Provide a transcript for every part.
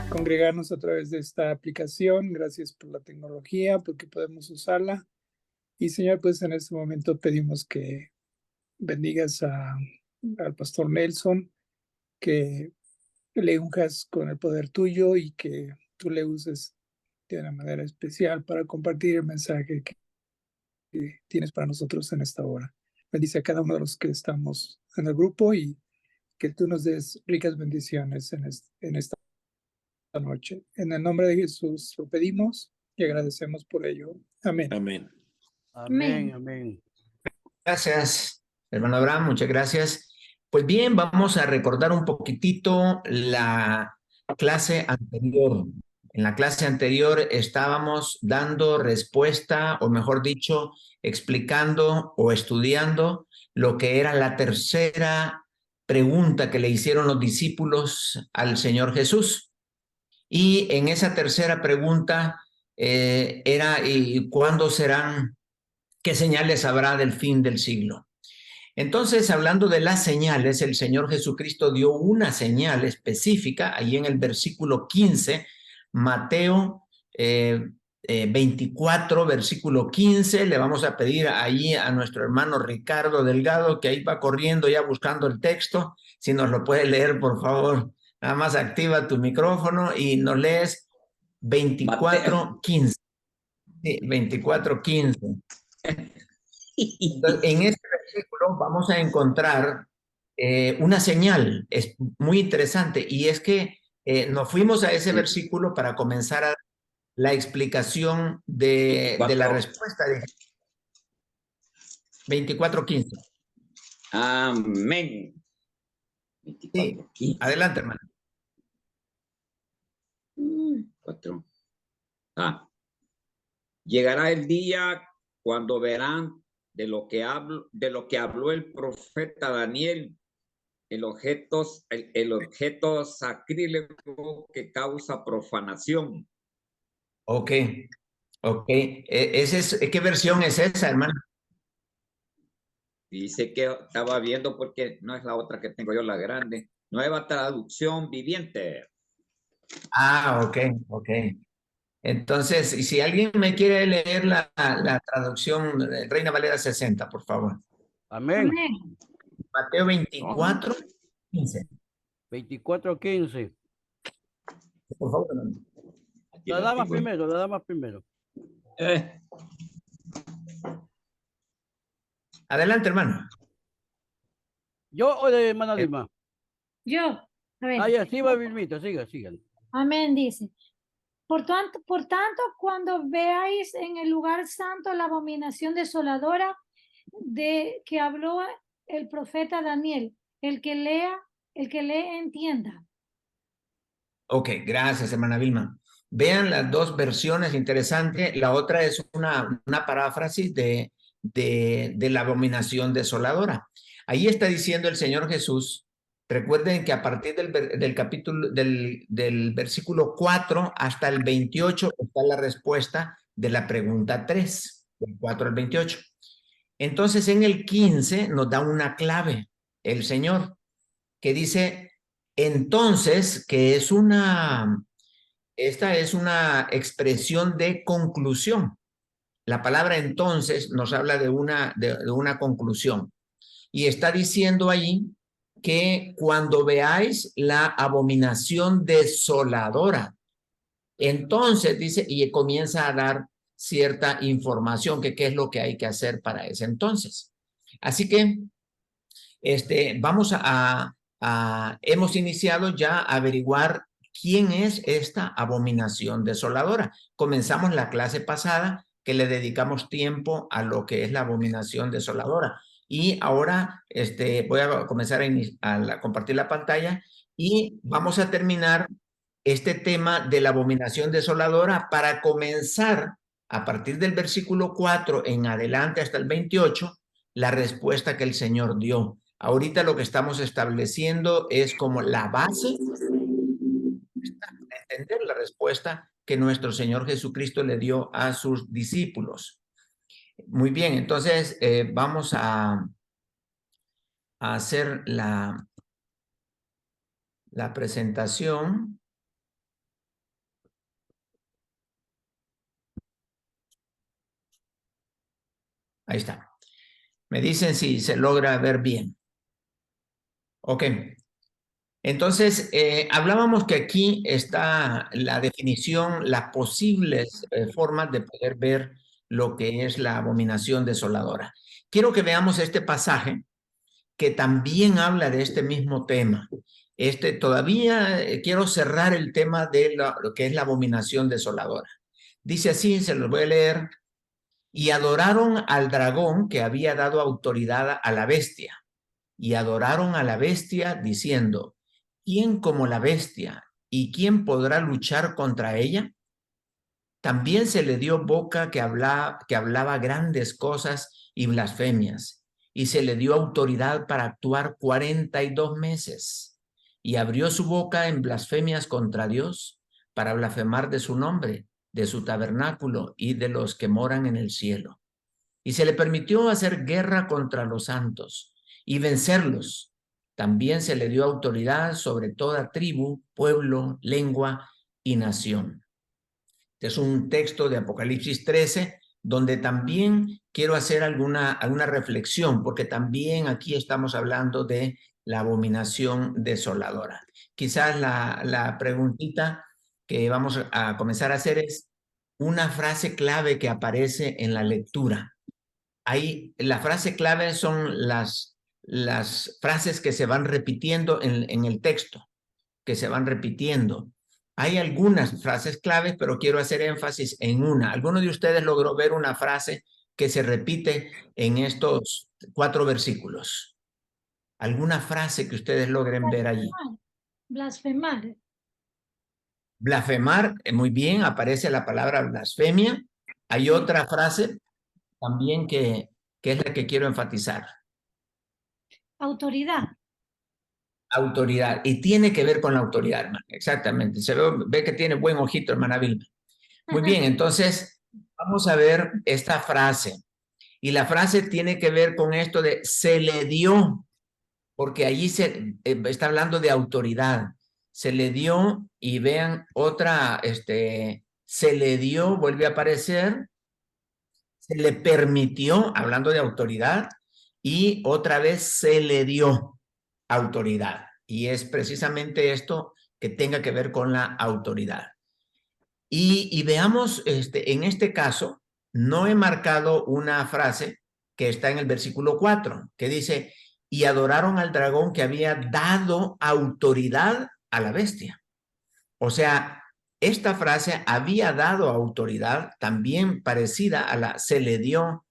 Congregarnos a través de esta aplicación. Gracias por la tecnología, porque podemos usarla. Y Señor, pues en este momento pedimos que bendigas al pastor Nelson, que le unjas con el poder tuyo y que tú le uses de una manera especial para compartir el mensaje que tienes para nosotros en esta hora. Bendice a cada uno de los que estamos en el grupo y que tú nos des ricas bendiciones en esta noche. En el nombre de Jesús lo pedimos y agradecemos por ello. Amén. Amén. Amén, amén. Gracias, hermano Abraham, muchas gracias. Pues bien, vamos a recordar un poquitito la clase anterior. En la clase anterior estábamos dando respuesta, o mejor dicho, explicando o estudiando lo que era la tercera pregunta que le hicieron los discípulos al Señor Jesús. Y en esa tercera pregunta era, ¿y cuándo serán? ¿Qué señales habrá del fin del siglo? Entonces, hablando de las señales, el Señor Jesucristo dio una señal específica ahí en el versículo 15, Mateo 24, versículo 15. Le vamos a pedir ahí a nuestro hermano Ricardo Delgado, que ahí va corriendo ya buscando el texto, si nos lo puede leer, por favor. Nada más activa tu micrófono y nos lees 24, 15. Sí, 24, 15. Entonces, en este versículo vamos a encontrar una señal, es muy interesante, y es que nos fuimos a ese versículo para comenzar la explicación de la respuesta de 24:15. Amén. 24, sí. Adelante, hermano. 4. Llegará el día cuando verán de lo que habló el profeta Daniel, el objeto sacrílego que causa profanación. Ok. ¿Qué versión es esa, hermano? Dice que estaba viendo porque no es la otra que tengo yo, la grande. Nueva traducción viviente. Ok. Entonces, y si alguien me quiere leer la traducción Reina Valera 60, por favor. Amén. Mateo 24, 15. 24, 15. Por favor. La dama primero. Adelante, hermano. ¿Yo o de hermana Lima? Yo. A ver. Ya, sí, va Vilmita, sigan. Amén, dice. Por tanto, cuando veáis en el lugar santo la abominación desoladora de que habló el profeta Daniel, el que lee entienda. Ok, gracias, hermana Vilma. Vean las dos versiones interesantes. La otra es una paráfrasis de la abominación desoladora. Ahí está diciendo el Señor Jesús. Recuerden que a partir del capítulo del versículo 4 hasta el 28 está la respuesta de la pregunta 3, del 4 al 28. Entonces en el 15 nos da una clave el Señor, que dice, entonces, que es esta es una expresión de conclusión. La palabra entonces nos habla de una conclusión. Y está diciendo ahí que cuando veáis la abominación desoladora, entonces dice, y comienza a dar cierta información que qué es lo que hay que hacer para ese entonces. Así que vamos hemos iniciado ya a averiguar quién es esta abominación desoladora. Comenzamos la clase pasada que le dedicamos tiempo a lo que es la abominación desoladora. Y ahora voy a comenzar a compartir la pantalla y vamos a terminar este tema de la abominación desoladora para comenzar a partir del versículo 4 en adelante hasta el 28, la respuesta que el Señor dio. Ahorita lo que estamos estableciendo es como la base de entender la respuesta que nuestro Señor Jesucristo le dio a sus discípulos. Muy bien, entonces vamos a hacer la presentación. Ahí está. Me dicen si se logra ver bien. Ok. Entonces, hablábamos que aquí está la definición, las posibles formas de poder ver lo que es la abominación desoladora. Quiero que veamos este pasaje que también habla de este mismo tema. Todavía quiero cerrar el tema de lo que es la abominación desoladora. Dice así, se los voy a leer. Y adoraron al dragón que había dado autoridad a la bestia. Y adoraron a la bestia diciendo, ¿quién como la bestia? ¿Y quién podrá luchar contra ella? También se le dio boca que hablaba grandes cosas y blasfemias, y se le dio autoridad para actuar 42 meses. Y abrió su boca en blasfemias contra Dios, para blasfemar de su nombre, de su tabernáculo y de los que moran en el cielo. Y se le permitió hacer guerra contra los santos y vencerlos. También se le dio autoridad sobre toda tribu, pueblo, lengua y nación. Este es un texto de Apocalipsis 13, donde también quiero hacer alguna reflexión, porque también aquí estamos hablando de la abominación desoladora. Quizás la preguntita que vamos a comenzar a hacer es una frase clave que aparece en la lectura. Ahí, la frase clave son las frases que se van repitiendo en el texto, que se van repitiendo. Hay algunas frases claves, pero quiero hacer énfasis en una. ¿Alguno de ustedes logró ver una frase que se repite en estos 4 versículos? ¿Alguna frase que ustedes logren ver allí? Blasfemar. Blasfemar, muy bien, aparece la palabra blasfemia. Hay otra frase también que es la que quiero enfatizar. Autoridad. Autoridad. Y tiene que ver con la autoridad, hermano. Exactamente. Se ve que tiene buen ojito, hermana Vilma. Muy bien, entonces vamos a ver esta frase. Y la frase tiene que ver con esto de se le dio, porque allí se está hablando de autoridad. Se le dio, y vean otra, se le dio, vuelve a aparecer, se le permitió, hablando de autoridad, y otra vez se le dio autoridad. Y es precisamente esto que tenga que ver con la autoridad. Y veamos, en este caso, no he marcado una frase que está en el versículo 4, que dice, y adoraron al dragón que había dado autoridad a la bestia. O sea, esta frase había dado autoridad también parecida a la se le dio.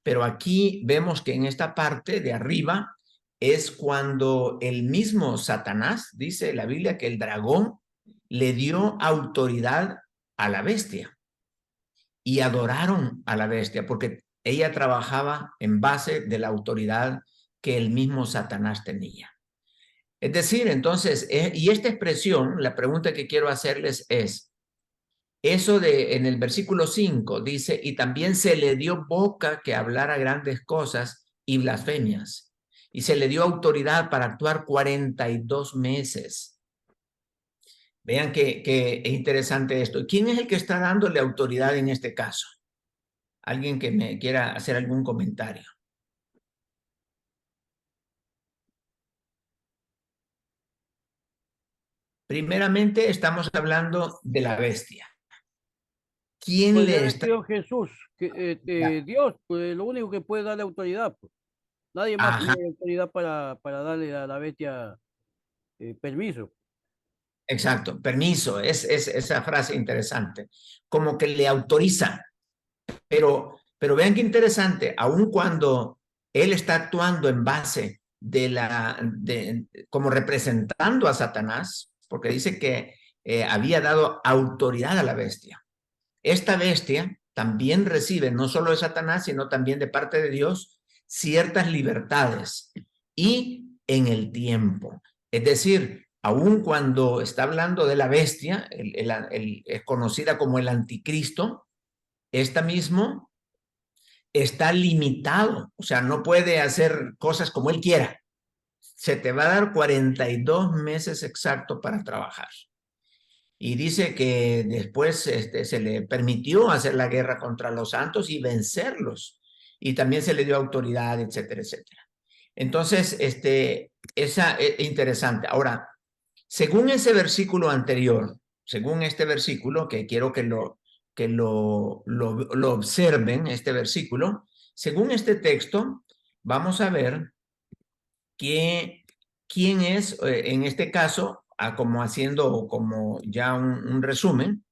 Pero aquí vemos que en esta parte de arriba es cuando el mismo Satanás, dice la Biblia, que el dragón le dio autoridad a la bestia y adoraron a la bestia porque ella trabajaba en base de la autoridad que el mismo Satanás tenía. Es decir, entonces, y esta expresión, la pregunta que quiero hacerles es, eso de en el versículo 5 dice, y también se le dio boca que hablara grandes cosas y blasfemias, y se le dio autoridad para actuar 42 meses. Vean que es interesante esto. ¿Quién es el que está dándole autoridad en este caso? ¿Alguien que me quiera hacer algún comentario? Primeramente, estamos hablando de la bestia. ¿Quién Pues le está? Jesús, que Dios, pues lo único que puede darle autoridad. Pues. Nadie más Ajá. tiene autoridad para darle a la bestia permiso. Exacto, permiso, es esa frase interesante, como que le autoriza, pero vean qué interesante, aun cuando él está actuando en base como representando a Satanás, porque dice que había dado autoridad a la bestia. Esta bestia también recibe, no solo de Satanás, sino también de parte de Dios, ciertas libertades y en el tiempo. Es decir, aun cuando está hablando de la bestia, es conocida como el anticristo, esta mismo está limitado, o sea, no puede hacer cosas como él quiera. Se te va a dar 42 meses exacto para trabajar. Y dice que después se le permitió hacer la guerra contra los santos y vencerlos. Y también se le dio autoridad, etcétera, etcétera. Entonces, esa es interesante. Ahora, según ese versículo anterior, según este versículo, que quiero que lo observen, este versículo, según este texto, vamos a ver que quién es, en este caso, como haciendo como ya un resumen,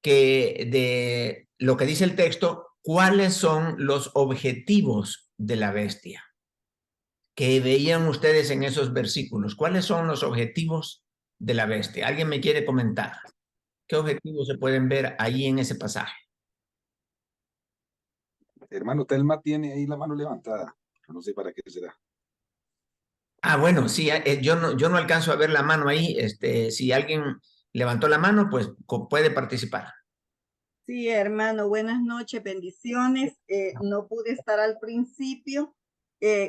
que de lo que dice el texto, cuáles son los objetivos de la bestia que veían ustedes en esos versículos. ¿Cuáles son los objetivos de la bestia? ¿Alguien me quiere comentar? ¿Qué objetivos se pueden ver ahí en ese pasaje? Hermano Telma tiene ahí la mano levantada. No sé para qué será. Ah, bueno, sí, yo no alcanzo a ver la mano ahí. Si alguien levantó la mano, pues puede participar. Sí, hermano, buenas noches, bendiciones. No pude estar al principio,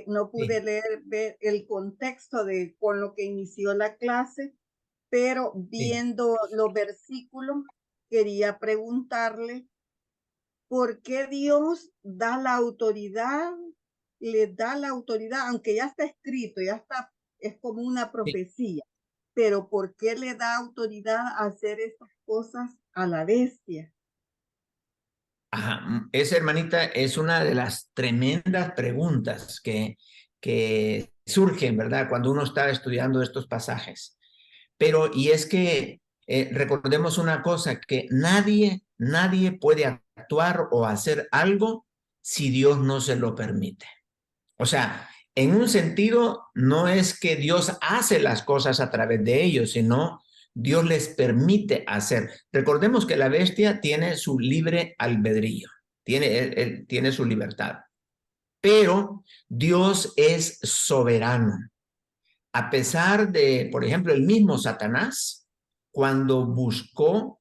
no pude ver el contexto con lo que inició la clase, pero viendo los versículos, quería preguntarle por qué Dios da la autoridad, le da la autoridad, aunque ya está escrito, ya está, es como una profecía, pero por qué le da autoridad a hacer estas cosas a la bestia. Ajá, esa, hermanita, es una de las tremendas preguntas que surgen, ¿verdad? Cuando uno está estudiando estos pasajes. Pero, y es que recordemos una cosa, que nadie puede actuar o hacer algo si Dios no se lo permite. O sea, en un sentido, no es que Dios hace las cosas a través de ellos, sino Dios les permite hacer. Recordemos que la bestia tiene su libre albedrío, él tiene su libertad. Pero Dios es soberano. A pesar de, por ejemplo, el mismo Satanás, cuando buscó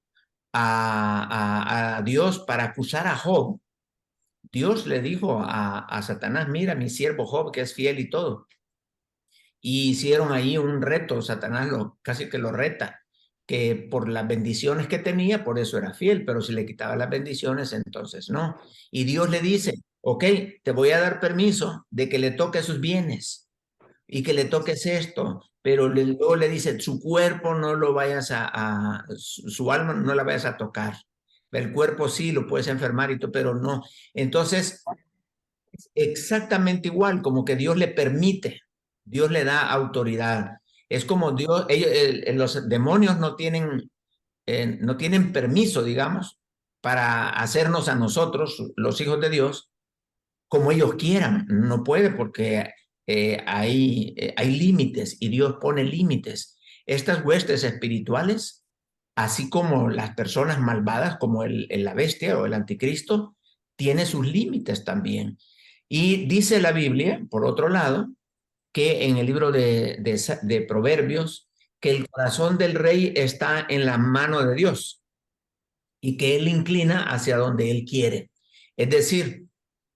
a Dios para acusar a Job, Dios le dijo a Satanás, mira, mi siervo Job, que es fiel y todo. Y hicieron ahí un reto, Satanás casi que lo reta, que por las bendiciones que tenía, por eso era fiel, pero si le quitaba las bendiciones, entonces no. Y Dios le dice, ok, te voy a dar permiso de que le toque sus bienes y que le toques esto, pero luego le dice, su cuerpo no lo vayas su alma no la vayas a tocar. El cuerpo sí lo puedes enfermar y todo, pero no. Entonces, exactamente igual, como que Dios le permite, Dios le da autoridad. Es como Dios, los demonios no tienen permiso, digamos, para hacernos a nosotros, los hijos de Dios, como ellos quieran. No puede porque hay límites y Dios pone límites. Estas huestes espirituales, así como las personas malvadas, como la bestia o el anticristo, tiene sus límites también. Y dice la Biblia, por otro lado, que en el libro de Proverbios, que el corazón del rey está en la mano de Dios y que él inclina hacia donde él quiere. Es decir,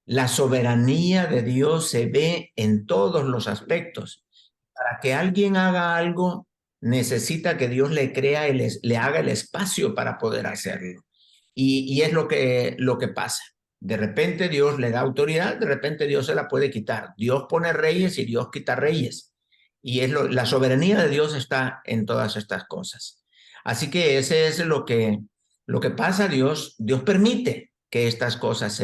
la soberanía de Dios se ve en todos los aspectos. Para que alguien haga algo, necesita que Dios le haga el espacio para poder hacerlo. Y es lo que pasa. De repente Dios le da autoridad, de repente Dios se la puede quitar. Dios pone reyes y Dios quita reyes. Y la soberanía de Dios está en todas estas cosas. Así que ese es lo que pasa. Dios permite que estas cosas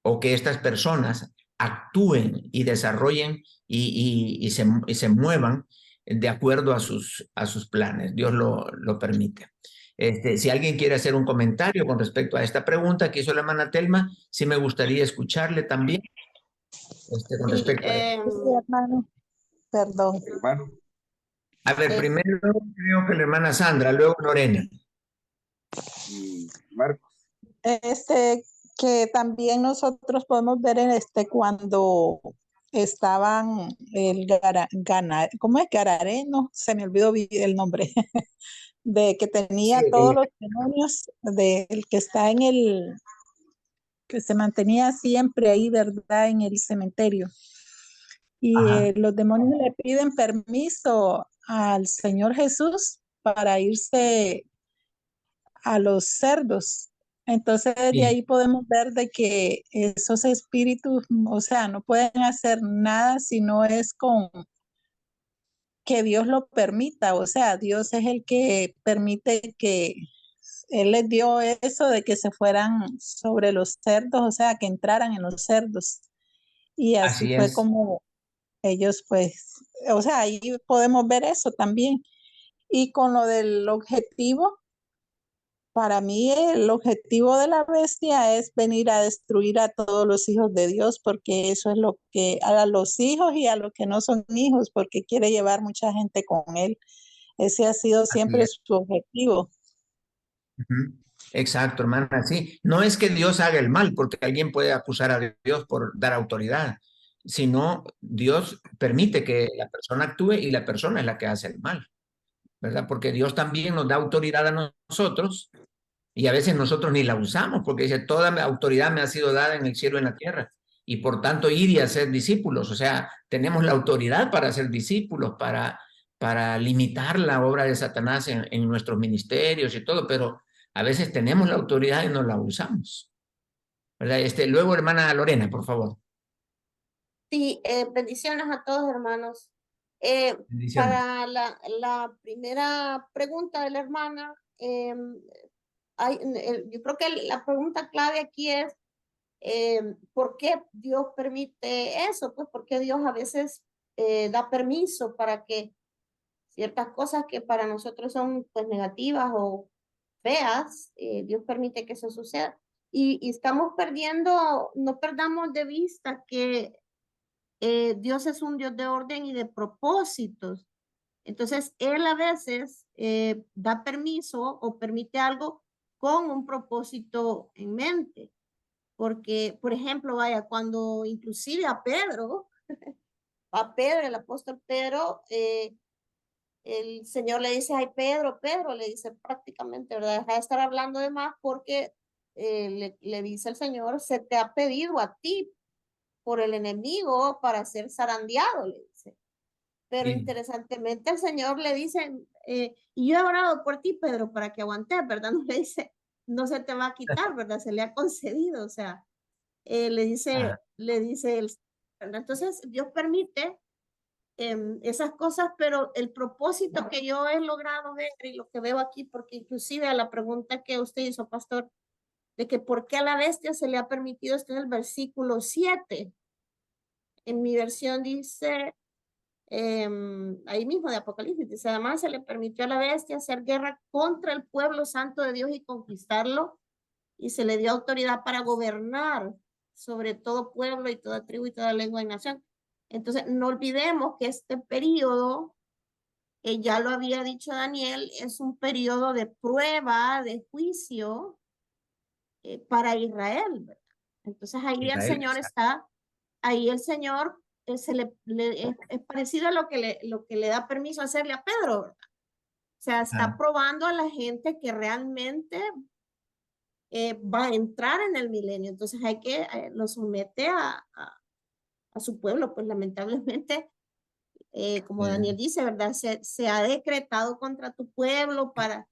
o que estas personas actúen y desarrollen y se muevan de acuerdo a sus planes. Dios lo permite. Si alguien quiere hacer un comentario con respecto a esta pregunta que hizo la hermana Telma, sí me gustaría escucharle también. Con respecto a hermano, perdón. Hermano. A ver, primero creo que la hermana Sandra, luego Lorena. Y Marcos. que también nosotros podemos ver en cuando estaban ¿cómo es? Garareno, se me olvidó el nombre, de que tenía Sí, todos los demonios, del que está en que se mantenía siempre ahí, ¿verdad? En el cementerio. Y ajá. los demonios le piden permiso al Señor Jesús para irse a los cerdos. Entonces de Sí, ahí podemos ver de que esos espíritus, o sea, no pueden hacer nada si no es con que Dios lo permita. O sea, Dios es el que permite que Él les dio eso de que se fueran sobre los cerdos, o sea, que entraran en los cerdos. Y así así fue es. como ellos, pues, o sea, ahí podemos ver eso también. Y con lo del objetivo, para mí el objetivo de la bestia es venir a destruir a todos los hijos de Dios, porque eso es lo que a los hijos y a los que no son hijos, porque quiere llevar mucha gente con él. Ese ha sido Así siempre es. su objetivo. Ujú. Exacto, hermana, sí. No es que Dios haga el mal, porque alguien puede acusar a Dios por dar autoridad, sino Dios permite que la persona actúe y la persona es la que hace el mal, ¿verdad? Porque Dios también nos da autoridad a nosotros y a veces nosotros ni la usamos, porque dice, toda mi autoridad me ha sido dada en el cielo y en la tierra, y por tanto ir y hacer discípulos. O sea, tenemos la autoridad para hacer discípulos, para limitar la obra de Satanás en nuestros ministerios y todo, pero a veces tenemos la autoridad y no la usamos, ¿verdad? Luego, hermana Lorena, por favor. Sí, bendiciones a todos, hermanos. Eh, Bendiciones. para la primera pregunta de la hermana, yo creo que la pregunta clave aquí es, ¿por qué Dios permite eso? Pues porque Dios a veces da permiso para que ciertas cosas que para nosotros son pues negativas o feas, Dios permite que eso suceda. Y estamos perdiendo, no perdamos de vista que Dios es un Dios de orden y de propósitos. Entonces, Él a veces da permiso o permite algo con un propósito en mente. Porque, por ejemplo, vaya, cuando inclusive a Pedro, el apóstol Pedro, el Señor le dice, ay, Pedro, le dice prácticamente, ¿verdad? Deja de estar hablando de más porque le dice el Señor, se te ha pedido a ti por el enemigo para ser zarandeado, le dice. Pero Sí, interesantemente el Señor le dice, y yo he orado por ti, Pedro, para que aguantes, ¿verdad? No le dice, no se te va a quitar, ¿verdad? Se le ha concedido, o sea, le ajá, dice, ¿verdad? Entonces Dios permite esas cosas, pero el propósito que yo he logrado ver y lo que veo aquí, porque inclusive a la pregunta que usted hizo, pastor, de que por qué a la bestia se le ha permitido, está en el versículo 7. En mi versión dice, ahí mismo de Apocalipsis, dice, además se le permitió a la bestia hacer guerra contra el pueblo santo de Dios y conquistarlo, y se le dio autoridad para gobernar sobre todo pueblo y toda tribu y toda lengua y nación. Entonces, no olvidemos que este periodo, ya lo había dicho Daniel, es un periodo de prueba, de juicio para Israel, ¿verdad? Entonces ahí el Israel, Señor exacto. está, ahí el Señor es parecido a lo que le da permiso hacerle a Pedro, ¿verdad? O sea, está Ah, probando a la gente que realmente va a entrar en el milenio. Entonces hay que, lo somete a su pueblo, pues lamentablemente, como Daniel dice, ¿verdad? Se ha decretado contra tu pueblo para...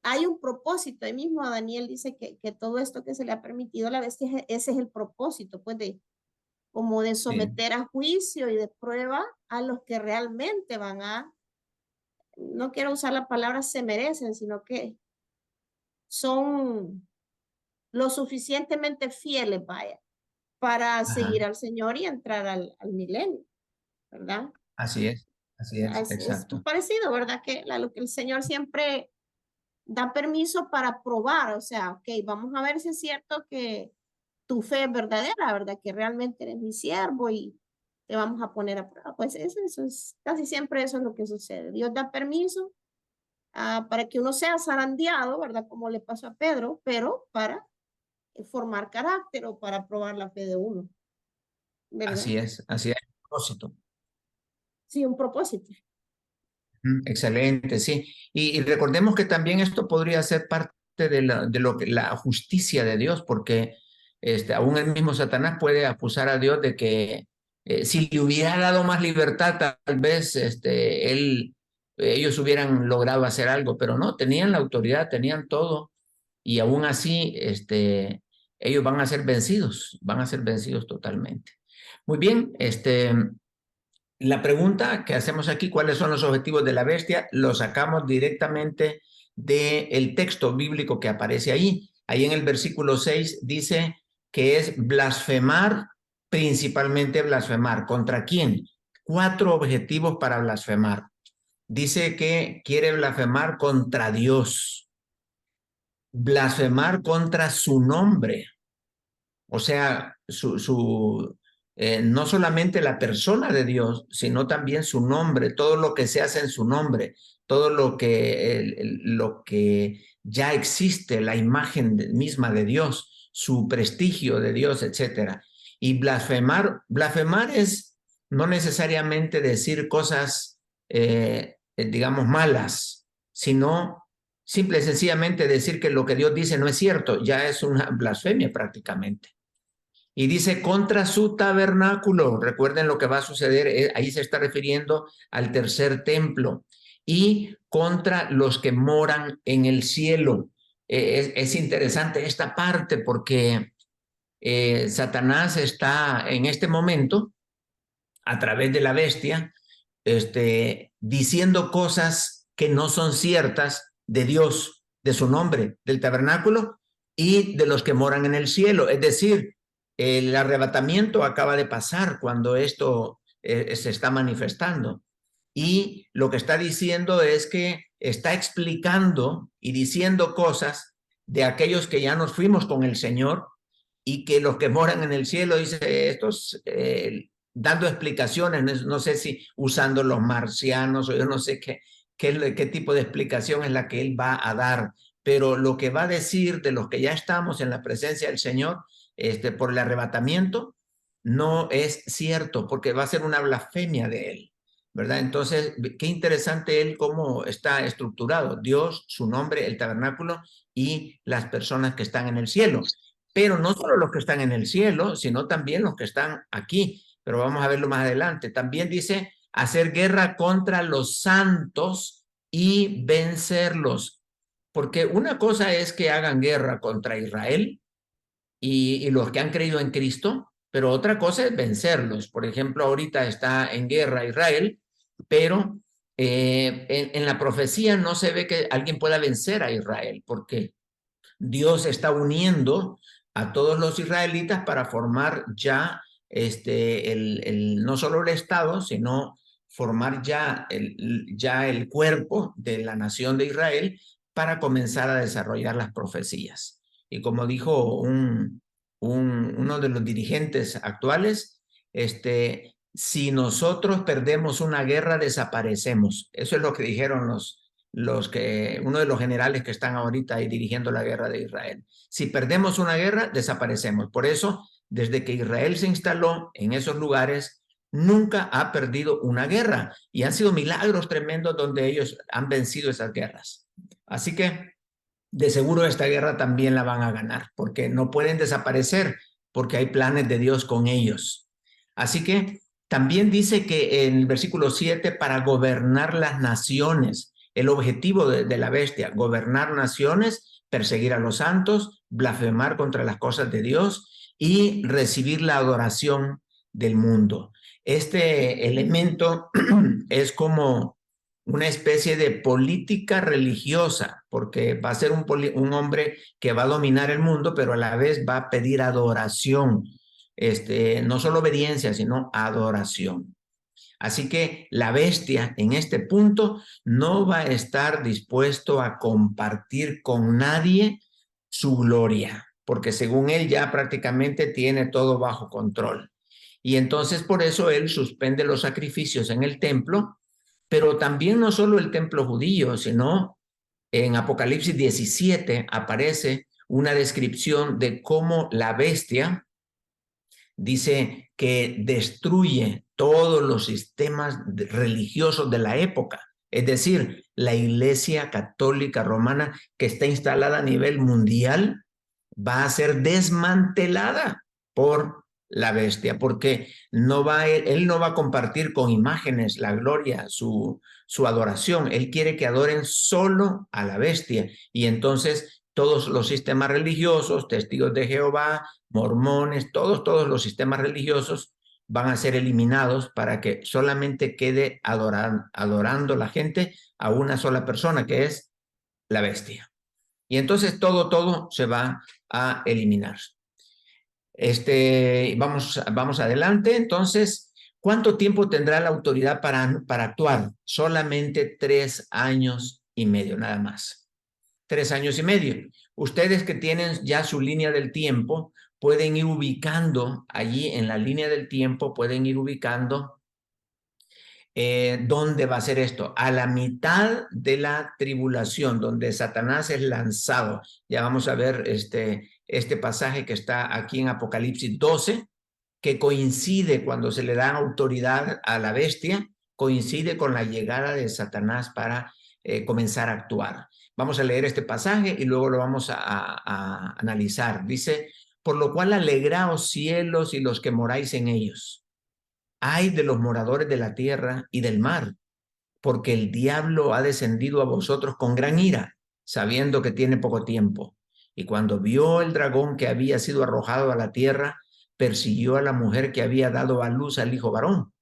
Hay un propósito, ahí mismo Daniel dice que todo esto que se le ha permitido a la bestia, ese es el propósito, pues como de sí, someter a juicio y de prueba a los que realmente van a, no quiero usar la palabra se merecen, sino que son lo suficientemente fieles, vaya, para seguir ajá, al Señor y entrar al milenio, ¿verdad? así es, Es exacto. parecido, ¿verdad? Que lo que el Señor siempre da permiso para probar, o sea, ok, vamos a ver si es cierto que tu fe es verdadera, ¿verdad? Que realmente eres mi siervo y te vamos a poner a prueba. Pues eso es, casi siempre eso es lo que sucede. Dios da permiso para que uno sea zarandeado, ¿verdad? Como le pasó a Pedro, pero para formar carácter o para probar la fe de uno. ¿Verdad? Así es, propósito. Sí, un propósito. Excelente, sí. Y recordemos que también esto podría ser parte de lo que la justicia de Dios, porque aún el mismo Satanás puede acusar a Dios de que si le hubiera dado más libertad, tal vez ellos hubieran logrado hacer algo, pero no, tenían la autoridad, tenían todo, y aún así ellos van a ser vencidos totalmente. Muy bien, la pregunta que hacemos aquí, ¿cuáles son los objetivos de la bestia? Lo sacamos directamente del texto bíblico que aparece ahí. Ahí en el versículo 6 dice que es blasfemar, principalmente blasfemar. ¿Contra quién? 4 objetivos para blasfemar. Dice que quiere blasfemar contra Dios, blasfemar contra su nombre. O sea, no solamente la persona de Dios, sino también su nombre, todo lo que se hace en su nombre, todo lo que ya existe, la imagen misma de Dios, su prestigio de Dios, etc. Y blasfemar es no necesariamente decir cosas, digamos, malas, sino simple y sencillamente decir que lo que Dios dice no es cierto, ya es una blasfemia prácticamente. Y dice contra su tabernáculo. Recuerden lo que va a suceder, ahí se está refiriendo al tercer templo. Y contra los que moran en el cielo. Es interesante esta parte porque Satanás está en este momento, a través de la bestia, diciendo cosas que no son ciertas de Dios, de su nombre, del tabernáculo y de los que moran en el cielo. Es decir, el arrebatamiento acaba de pasar cuando esto se está manifestando. Y lo que está diciendo es que está explicando y diciendo cosas de aquellos que ya nos fuimos con el Señor y que los que moran en el cielo, dice, estos dando explicaciones, no sé si usando los marcianos o yo no sé qué tipo de explicación es la que él va a dar, pero lo que va a decir de los que ya estamos en la presencia del Señor por el arrebatamiento no es cierto, porque va a ser una blasfemia de él, ¿verdad? Entonces, qué interesante él cómo está estructurado, Dios, su nombre, el tabernáculo y las personas que están en el cielo. Pero no solo los que están en el cielo, sino también los que están aquí. Pero vamos a verlo más adelante. También dice hacer guerra contra los santos y vencerlos. Porque una cosa es que hagan guerra contra Israel y los que han creído en Cristo, pero otra cosa es vencerlos. Por ejemplo, ahorita está en guerra Israel, pero en la profecía no se ve que alguien pueda vencer a Israel, porque Dios está uniendo a todos los israelitas para formar ya no solo el Estado, sino formar ya el cuerpo de la nación de Israel para comenzar a desarrollar las profecías. Y como dijo uno de los dirigentes actuales, si nosotros perdemos una guerra, desaparecemos. Eso es lo que dijeron uno de los generales que están ahorita ahí dirigiendo la guerra de Israel. Si perdemos una guerra, desaparecemos. Por eso, desde que Israel se instaló en esos lugares, nunca ha perdido una guerra. Y han sido milagros tremendos donde ellos han vencido esas guerras. Así que, de seguro esta guerra también la van a ganar, porque no pueden desaparecer, porque hay planes de Dios con ellos. Así que, también dice que en el versículo 7, para gobernar las naciones, el objetivo de la bestia, gobernar naciones, perseguir a los santos, blasfemar contra las cosas de Dios y recibir la adoración del mundo. Este elemento es como una especie de política religiosa, porque va a ser un hombre que va a dominar el mundo, pero a la vez va a pedir adoración, no solo obediencia, sino adoración. Así que la bestia en este punto no va a estar dispuesto a compartir con nadie su gloria, porque según él ya prácticamente tiene todo bajo control. Y entonces por eso él suspende los sacrificios en el templo, pero también no solo el templo judío, sino en Apocalipsis 17 aparece una descripción de cómo la bestia dice que destruye todos los sistemas religiosos de la época. Es decir, la Iglesia Católica Romana, que está instalada a nivel mundial, va a ser desmantelada por la bestia, porque él no va a compartir con imágenes la gloria, su adoración. Él quiere que adoren solo a la bestia. Y entonces todos los sistemas religiosos, testigos de Jehová, mormones, todos los sistemas religiosos van a ser eliminados para que solamente quede adorando la gente a una sola persona, que es la bestia. Y entonces todo se va a eliminar. Vamos adelante. Entonces, ¿cuánto tiempo tendrá la autoridad para actuar? Solamente 3 años y medio, nada más. 3 años y medio. Ustedes que tienen ya su línea del tiempo, pueden ir ubicando allí en la línea del tiempo, pueden ir ubicando ¿dónde va a ser esto? A la mitad de la tribulación, donde Satanás es lanzado. Ya vamos a ver este pasaje que está aquí en Apocalipsis 12, que coincide cuando se le da autoridad a la bestia, coincide con la llegada de Satanás para comenzar a actuar. Vamos a leer este pasaje y luego lo vamos a analizar. Dice, por lo cual alegraos cielos y los que moráis en ellos. Ay de los moradores de la tierra y del mar, porque el diablo ha descendido a vosotros con gran ira, sabiendo que tiene poco tiempo. Y cuando vio el dragón que había sido arrojado a la tierra, persiguió a la mujer que había dado a luz al hijo varón.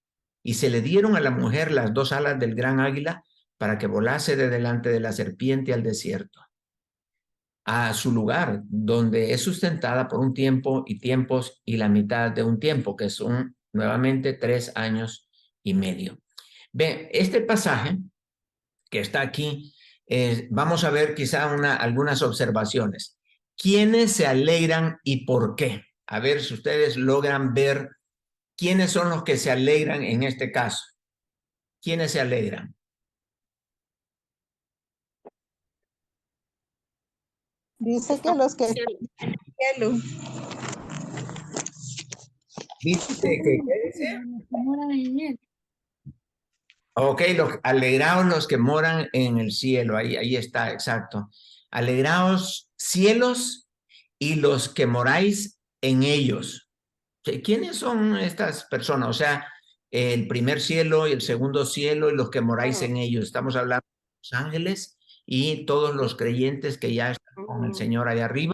Y se le dieron a la mujer las 2 alas del gran águila para que volase de delante de la serpiente al desierto, a su lugar, donde es sustentada por un tiempo y tiempos y la mitad de un tiempo, que son nuevamente 3 años y medio. Ve, este pasaje que está aquí, vamos a ver quizá algunas observaciones. ¿Quiénes se alegran y por qué? A ver si ustedes logran ver quiénes son los que se alegran en este caso. ¿Quiénes se alegran? Dice que los que cielo. Dice que, ¿qué dice? Moran en él. Ok, alegraos los que moran en el cielo, ahí está, exacto. Alegraos cielos y los que moráis en ellos. ¿Quiénes son estas personas? O sea, el primer cielo y el segundo cielo y los que moráis en ellos. Estamos hablando de los ángeles y todos los creyentes que ya están con el Señor ahí arriba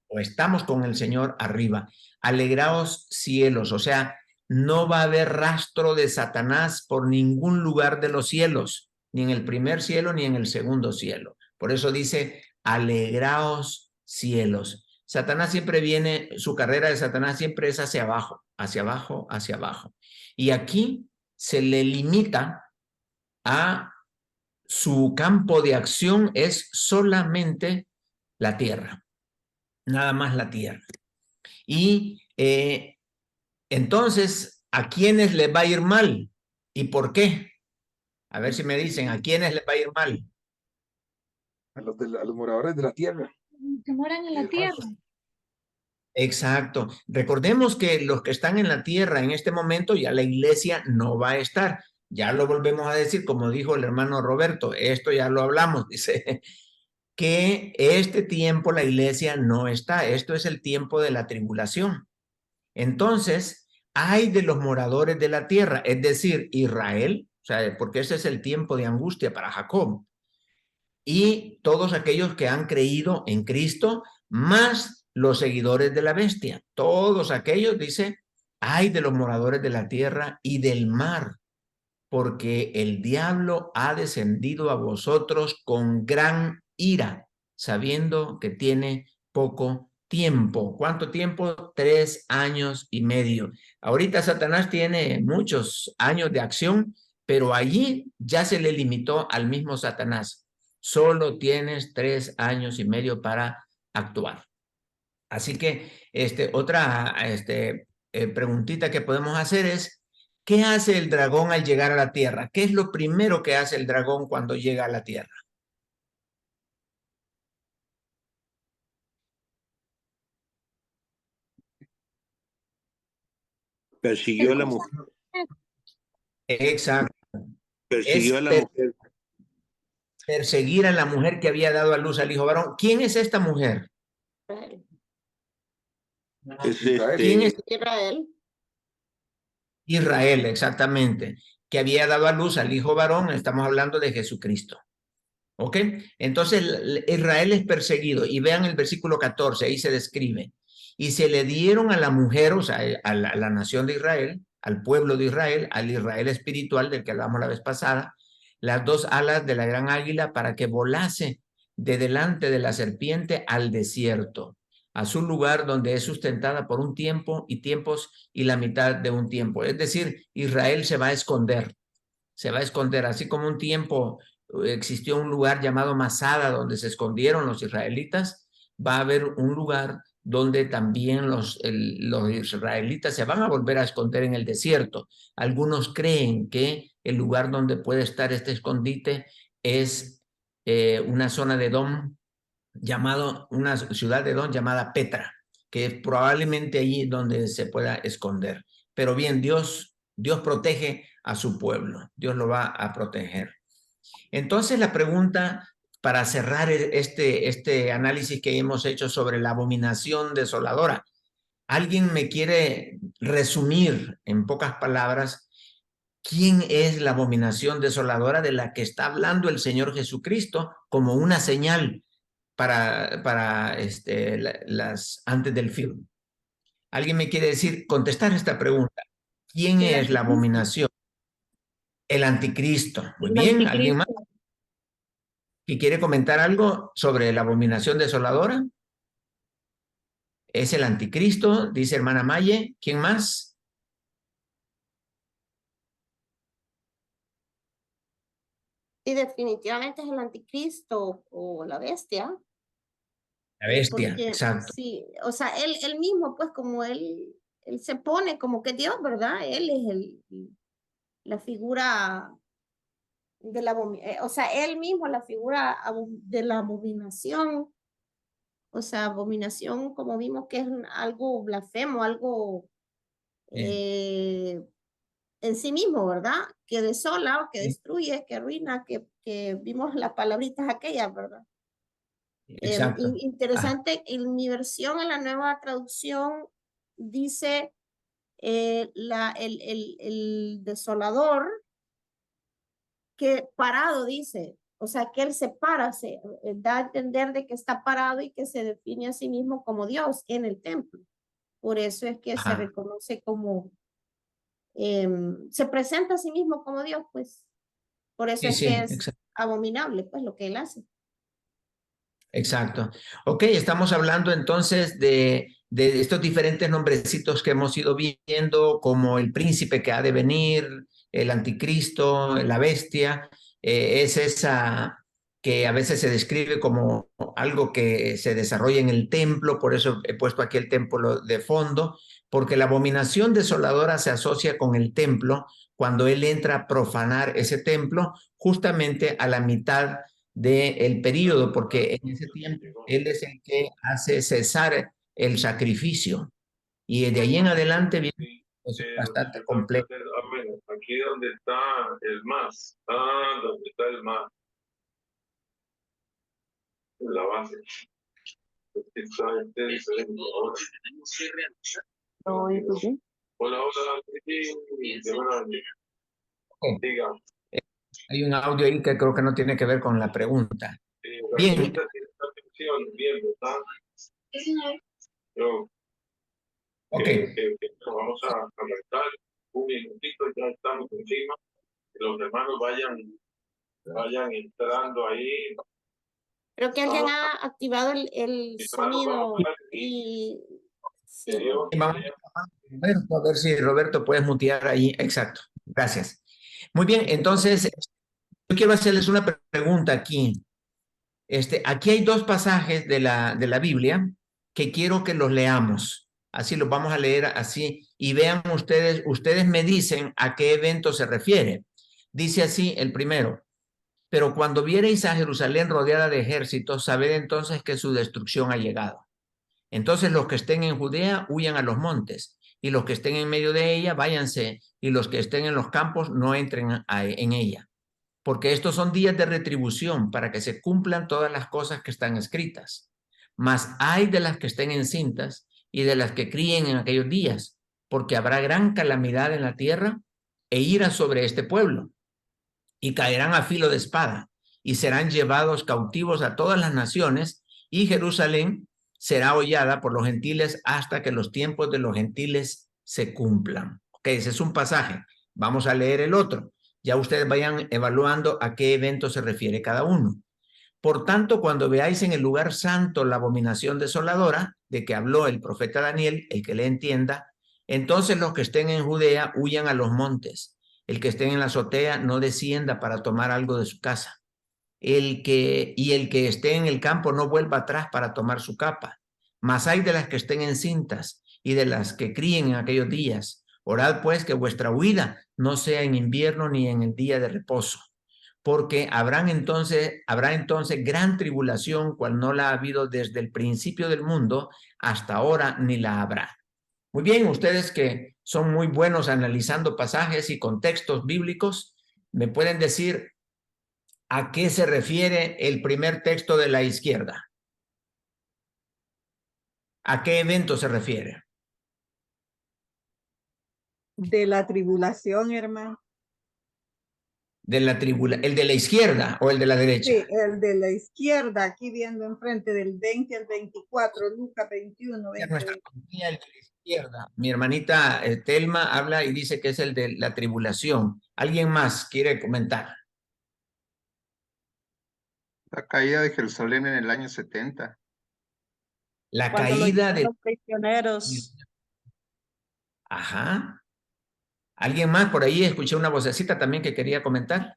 o estamos con el Señor arriba. Alegraos cielos, o sea, no va a haber rastro de Satanás por ningún lugar de los cielos, ni en el primer cielo ni en el segundo cielo. Por eso dice, alegraos cielos. Satanás siempre viene, su carrera de Satanás siempre es hacia abajo, hacia abajo, hacia abajo. Y aquí se le limita a su campo de acción es solamente la tierra, nada más la tierra. Y entonces, ¿a quiénes les va a ir mal? ¿Y por qué? A ver si me dicen, ¿a quiénes les va a ir mal? A los moradores de la tierra. Que moran en la tierra. Exacto. Recordemos que los que están en la tierra en este momento ya la iglesia no va a estar. Ya lo volvemos a decir, como dijo el hermano Roberto, esto ya lo hablamos, dice que este tiempo la iglesia no está. Esto es el tiempo de la tribulación. Entonces, hay de los moradores de la tierra, es decir, Israel, o sea, porque ese es el tiempo de angustia para Jacob, y todos aquellos que han creído en Cristo, más los seguidores de la bestia. Todos aquellos, dice, hay de los moradores de la tierra y del mar, porque el diablo ha descendido a vosotros con gran ira, sabiendo que tiene poco tiempo. ¿Cuánto tiempo? 3 años y medio. Ahorita Satanás tiene muchos años de acción, pero allí ya se le limitó al mismo Satanás. Solo tienes 3 años y medio para actuar. Así que otra preguntita que podemos hacer es, ¿qué hace el dragón al llegar a la tierra? ¿Qué es lo primero que hace el dragón cuando llega a la tierra? Persiguió a la mujer. Exacto. Persiguió a la mujer. Perseguir a la mujer que había dado a luz al hijo varón. ¿Quién es esta mujer? ¿Quién es? Israel. Israel, exactamente, que había dado a luz al hijo varón. Estamos hablando de Jesucristo. ¿Ok? Entonces Israel es perseguido y vean el versículo 14, ahí se describe. Y se le dieron a la mujer, o sea, a la nación de Israel, al pueblo de Israel, al Israel espiritual del que hablamos la vez pasada, las dos alas de la gran águila para que volase de delante de la serpiente al desierto, a su lugar donde es sustentada por un tiempo y tiempos y la mitad de un tiempo. Es decir, Israel se va a esconder, así como un tiempo existió un lugar llamado Masada donde se escondieron los israelitas, va a haber un lugar donde también los israelitas se van a volver a esconder en el desierto. Algunos creen que el lugar donde puede estar este escondite es una zona de Edom, una ciudad de Edom llamada Petra, que es probablemente allí donde se pueda esconder. Pero bien, Dios protege a su pueblo, Dios lo va a proteger. Entonces la pregunta para cerrar este análisis que hemos hecho sobre la abominación desoladora, ¿alguien me quiere resumir en pocas palabras quién es la abominación desoladora de la que está hablando el Señor Jesucristo como una señal para antes del fin? ¿Alguien me quiere contestar esta pregunta? ¿Quién es la abominación? El anticristo. Muy bien, ¿alguien más? ¿Y quiere comentar algo sobre la abominación desoladora? Es el anticristo, dice hermana Maye. ¿Quién más? Sí, definitivamente es el anticristo o la bestia. La bestia, Porque, exacto. sí, o sea, él mismo, pues como él se pone como que Dios, ¿verdad? Él es la figura de la o sea, él mismo la figura de la abominación. O sea, abominación, como vimos que es algo blasfemo, algo en sí mismo, ¿verdad? Que desola, que destruye, que arruina, que vimos las palabritas aquellas, ¿verdad? Exacto. Interesante, en mi versión, en la nueva traducción, dice el desolador que parado, dice, o sea, que él se para, da a entender de que está parado y que se define a sí mismo como Dios en el templo. Por eso es que se reconoce como, se presenta a sí mismo como Dios, pues. Por eso es que es abominable, pues, lo que él hace. Exacto. Ok, estamos hablando entonces de estos diferentes nombrecitos que hemos ido viendo, como el príncipe que ha de venir, el anticristo, la bestia. Es esa que a veces se describe como algo que se desarrolla en el templo, por eso he puesto aquí el templo de fondo, porque la abominación desoladora se asocia con el templo cuando él entra a profanar ese templo justamente a la mitad del periodo, porque en ese tiempo él es el que hace cesar el sacrificio y de ahí en adelante viene bastante complejo. Aquí donde está el más, donde está el más, la base. Hola, diga. Hay un audio ahí que creo que no tiene que ver con la pregunta. Bien. Vamos a arrancar un minutito, ya estamos encima. Que los hermanos vayan entrando ahí. Creo que alguien ha activado el sonido y... Sí. Vamos a ver si Roberto puedes mutear ahí. Exacto. Gracias. Muy bien, entonces yo quiero hacerles una pregunta aquí. Aquí hay dos pasajes de la Biblia que quiero que los leamos. Así los vamos a leer así y vean ustedes me dicen a qué evento se refiere. Dice así el primero: pero cuando viereis a Jerusalén rodeada de ejércitos, sabed entonces que su destrucción ha llegado. Entonces los que estén en Judea huyan a los montes, y los que estén en medio de ella, váyanse, y los que estén en los campos, no entren en ella. Porque estos son días de retribución para que se cumplan todas las cosas que están escritas. Mas hay de las que estén encintas y de las que críen en aquellos días, porque habrá gran calamidad en la tierra e ira sobre este pueblo, y caerán a filo de espada, y serán llevados cautivos a todas las naciones, y Jerusalén será hollada por los gentiles hasta que los tiempos de los gentiles se cumplan. Ok, ese es un pasaje. Vamos a leer el otro. Ya ustedes vayan evaluando a qué evento se refiere cada uno. Por tanto, cuando veáis en el lugar santo la abominación desoladora, de que habló el profeta Daniel, el que le entienda, entonces los que estén en Judea huyan a los montes. El que esté en la azotea no descienda para tomar algo de su casa. El que esté en el campo no vuelva atrás para tomar su capa. Mas hay de las que estén encintas y de las que críen en aquellos días. Orad pues que vuestra huida no sea en invierno ni en el día de reposo, porque habrá entonces gran tribulación, cual no la ha habido desde el principio del mundo hasta ahora, ni la habrá. Muy bien, ustedes que son muy buenos analizando pasajes y contextos bíblicos, ¿me pueden decir a qué se refiere el primer texto de la izquierda? ¿A qué evento se refiere? De la tribulación, hermano. ¿El de la izquierda o el de la derecha? Sí, el de la izquierda, aquí viendo enfrente del 20 al 24, Lucas 21, 20. Nuestra compañía, el de la izquierda. Mi hermanita Telma habla y dice que es el de la tribulación. ¿Alguien más quiere comentar? La caída de Jerusalén en el año 70. La Cuando caída de los prisioneros. Ajá. ¿Alguien más por ahí? Escuché una vocecita también que quería comentar.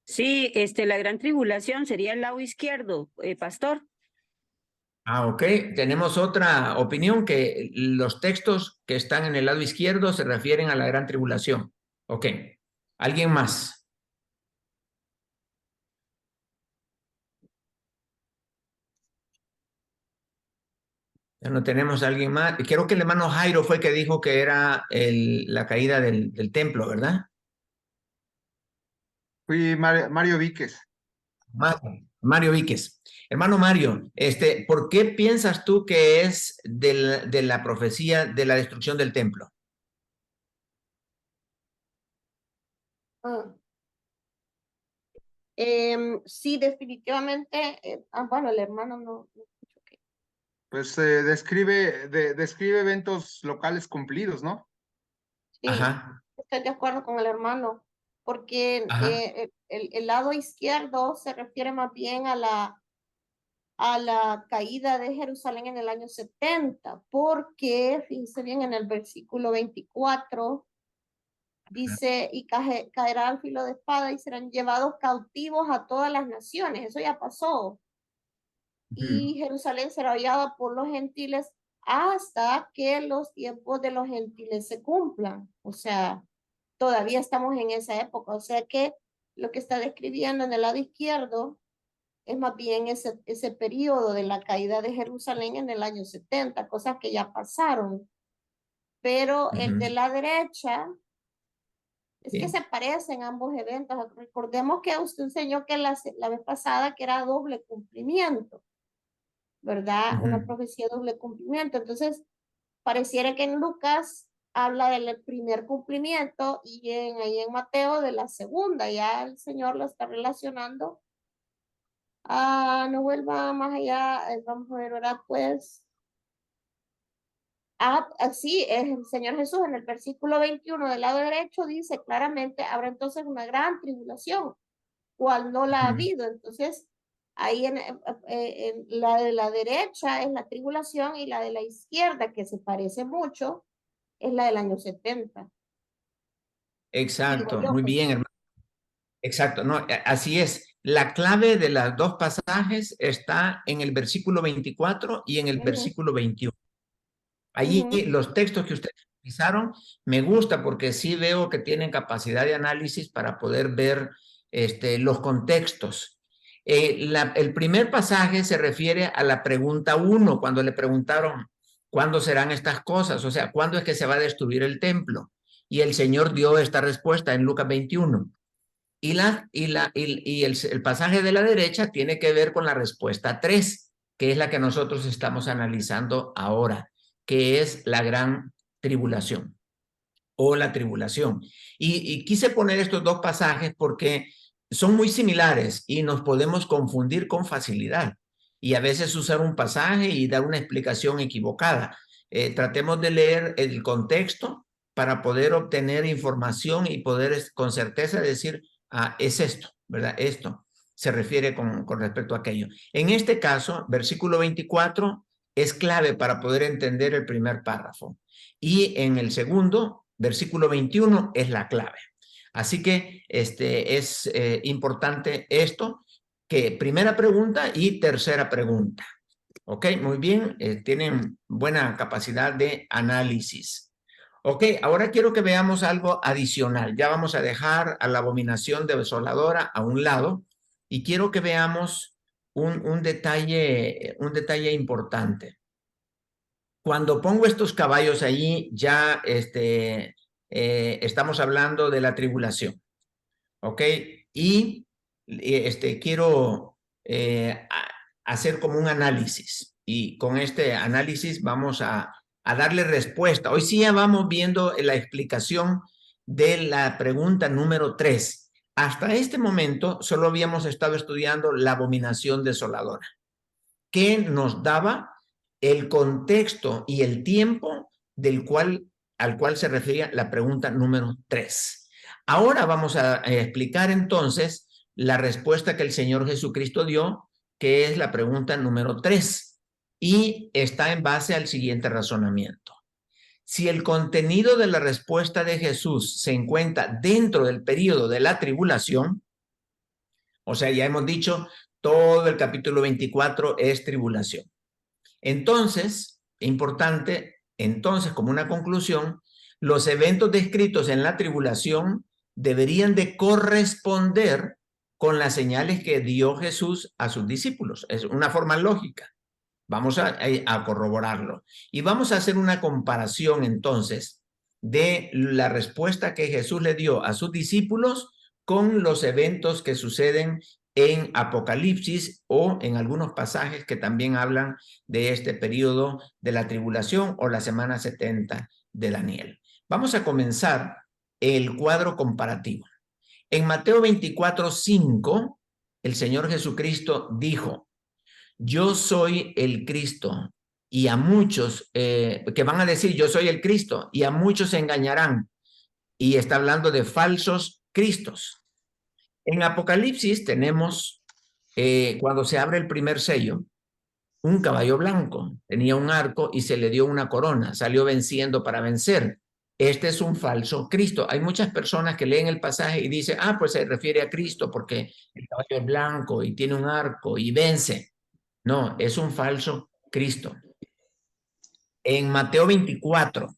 Sí, la gran tribulación sería el lado izquierdo, pastor. Ah, ok. Tenemos otra opinión, que los textos que están en el lado izquierdo se refieren a la gran tribulación. Ok. ¿Alguien más? Ya no tenemos a alguien más. Creo que el hermano Jairo fue el que dijo que era la caída del templo, ¿verdad? Fui Mario Víquez. Mario Víquez. Hermano Mario, ¿por qué piensas tú que es de la profecía de la destrucción del templo? Sí, definitivamente. Bueno, el hermano no. Pues describe eventos locales cumplidos, ¿no? Sí, Ajá. estoy de acuerdo con el hermano, porque Ajá. el lado izquierdo se refiere más bien a la caída de Jerusalén en el año 70, porque, fíjense bien, en el versículo 24, dice, y caerá al filo de espada y serán llevados cautivos a todas las naciones. Eso ya pasó. Y Jerusalén será hollada por los gentiles hasta que los tiempos de los gentiles se cumplan. O sea, todavía estamos en esa época. O sea que lo que está describiendo en el lado izquierdo es más bien ese periodo de la caída de Jerusalén en el año 70, cosas que ya pasaron. Pero el de la derecha, es que se parecen ambos eventos. Recordemos que usted enseñó que la vez pasada que era doble cumplimiento, ¿verdad? Una profecía de doble cumplimiento. Entonces, pareciera que en Lucas habla del primer cumplimiento y ahí en Mateo de la segunda. Ya el Señor lo está relacionando. No vuelva más allá. Vamos a ver, ¿verdad? Pues. Así es el Señor Jesús en el versículo 21 del lado derecho dice claramente, habrá entonces una gran tribulación, cual no la ha habido. Entonces, ahí en la de la derecha es la tribulación y la de la izquierda, que se parece mucho, es la del año 70. Exacto, muy bien, hermano. Exacto, no, así es. La clave de los dos pasajes está en el versículo 24 y en el versículo 21. Allí los textos que ustedes utilizaron me gusta porque sí veo que tienen capacidad de análisis para poder ver los contextos. El primer pasaje se refiere a la pregunta 1, cuando le preguntaron ¿cuándo serán estas cosas? O sea, ¿cuándo es que se va a destruir el templo? Y el Señor dio esta respuesta en Lucas 21. Y el pasaje de la derecha tiene que ver con la respuesta 3, que es la que nosotros estamos analizando ahora, que es la gran tribulación o la tribulación. Y quise poner estos dos pasajes porque son muy similares y nos podemos confundir con facilidad. Y a veces usar un pasaje y dar una explicación equivocada. Tratemos de leer el contexto para poder obtener información y poder con certeza decir, ah, es esto, ¿verdad? Esto se refiere con respecto a aquello. En este caso, versículo 24 es clave para poder entender el primer párrafo. Y en el segundo, versículo 21, es la clave. Así que es importante esto, que primera pregunta y tercera pregunta. Ok, muy bien, tienen buena capacidad de análisis. Ok, ahora quiero que veamos algo adicional. Ya vamos a dejar a la abominación desoladora a un lado y quiero que veamos un detalle importante. Cuando pongo estos caballos allí, ya estamos hablando de la tribulación. ¿Ok? Y quiero hacer como un análisis. Y con este análisis vamos a darle respuesta. Hoy sí ya vamos viendo la explicación de la pregunta número 3. Hasta este momento solo habíamos estado estudiando la abominación desoladora, que nos daba el contexto y el tiempo al cual se refería la pregunta número 3. Ahora vamos a explicar entonces la respuesta que el Señor Jesucristo dio, que es la pregunta número 3, y está en base al siguiente razonamiento. Si el contenido de la respuesta de Jesús se encuentra dentro del periodo de la tribulación, o sea, ya hemos dicho, todo el capítulo 24 es tribulación. Entonces, importante, como una conclusión, los eventos descritos en la tribulación deberían de corresponder con las señales que dio Jesús a sus discípulos. Es una forma lógica. Vamos a corroborarlo. Y vamos a hacer una comparación entonces de la respuesta que Jesús le dio a sus discípulos con los eventos que suceden en Apocalipsis o en algunos pasajes que también hablan de este periodo de la tribulación o la semana 70 de Daniel. Vamos a comenzar el cuadro comparativo. En Mateo 24:5, el Señor Jesucristo dijo: yo soy el Cristo, y a muchos que van a decir yo soy el Cristo, y a muchos se engañarán. Y está hablando de falsos cristos. En Apocalipsis tenemos, cuando se abre el primer sello, un caballo blanco, tenía un arco y se le dio una corona, salió venciendo para vencer. Este es un falso Cristo. Hay muchas personas que leen el pasaje y dicen, ah, pues se refiere a Cristo porque el caballo es blanco y tiene un arco y vence. No, es un falso Cristo. En Mateo 24,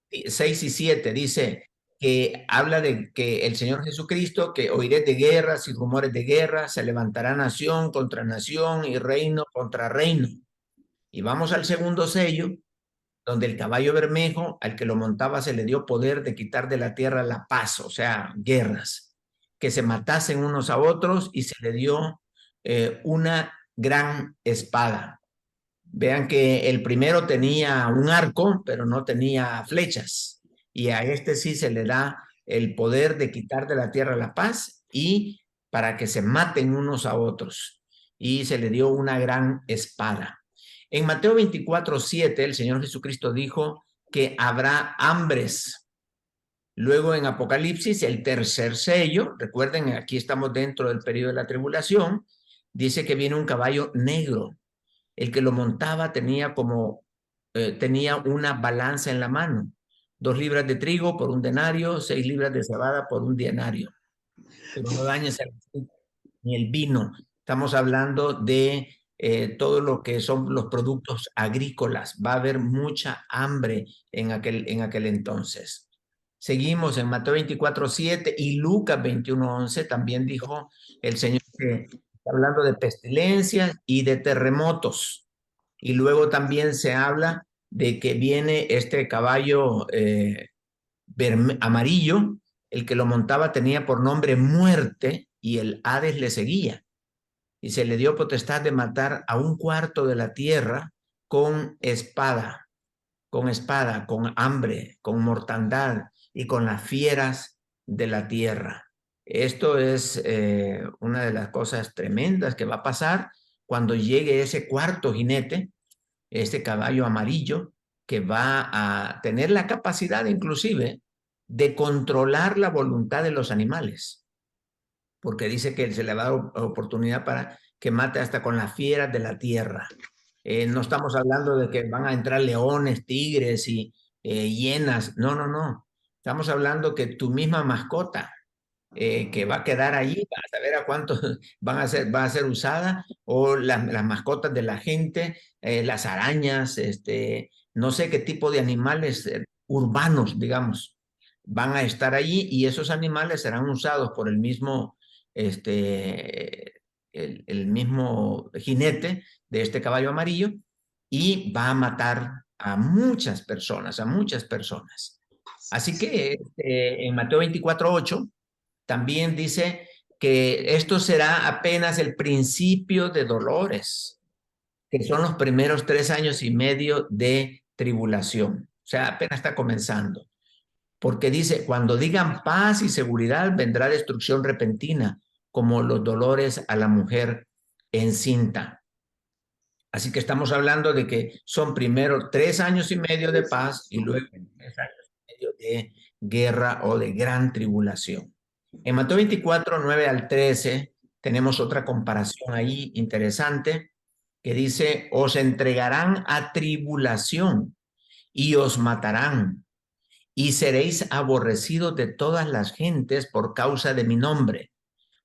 6 y 7 dice que habla de que el Señor Jesucristo, que oiré de guerras y rumores de guerra, se levantará nación contra nación y reino contra reino. Y vamos al segundo sello, donde el caballo bermejo, al que lo montaba, se le dio poder de quitar de la tierra la paz, o sea, guerras, que se matasen unos a otros, y se le dio una gran espada. Vean que el primero tenía un arco, pero no tenía flechas. Y a este sí se le da el poder de quitar de la tierra la paz y para que se maten unos a otros. Y se le dio una gran espada. En Mateo 24:7, el Señor Jesucristo dijo que habrá hambres. Luego en Apocalipsis, el tercer sello, recuerden, aquí estamos dentro del periodo de la tribulación, dice que viene un caballo negro. El que lo montaba tenía una balanza en la mano. 2 libras de trigo por 1 denario, 6 libras de cebada por 1 denario. Pero no dañes el aceite ni el vino. Estamos hablando de todo lo que son los productos agrícolas. Va a haber mucha hambre en aquel entonces. Seguimos en Mateo 24:7 y Lucas 21:11. También dijo el Señor que está hablando de pestilencias y de terremotos. Y luego también se habla de que viene este caballo amarillo, el que lo montaba tenía por nombre Muerte y el Hades le seguía. Y se le dio potestad de matar a un cuarto de la tierra con espada, con hambre, con mortandad y con las fieras de la tierra. Esto es una de las cosas tremendas que va a pasar cuando llegue ese cuarto jinete, este caballo amarillo, que va a tener la capacidad inclusive de controlar la voluntad de los animales, porque dice que se le va a dar oportunidad para que mate hasta con las fieras de la tierra. No estamos hablando de que van a entrar leones, tigres y hienas. No, no, no. Estamos hablando que tu misma mascota que va a quedar allí, a saber a cuántos va a ser usada, o las mascotas de la gente, las arañas, no sé qué tipo de animales urbanos, digamos, van a estar allí y esos animales serán usados por el mismo, el mismo jinete de este caballo amarillo y va a matar a muchas personas, a muchas personas. Así que en Mateo 24:8 también dice que esto será apenas el principio de dolores, que son los primeros 3 años y medio de tribulación. O sea, apenas está comenzando. Porque dice, cuando digan paz y seguridad, vendrá destrucción repentina, como los dolores a la mujer encinta. Así que estamos hablando de que son primero 3 años y medio de paz y luego 3 años y medio de guerra o de gran tribulación. En Mateo 24, 9 al 13, tenemos otra comparación ahí interesante que dice, os entregarán a tribulación y os matarán y seréis aborrecidos de todas las gentes por causa de mi nombre.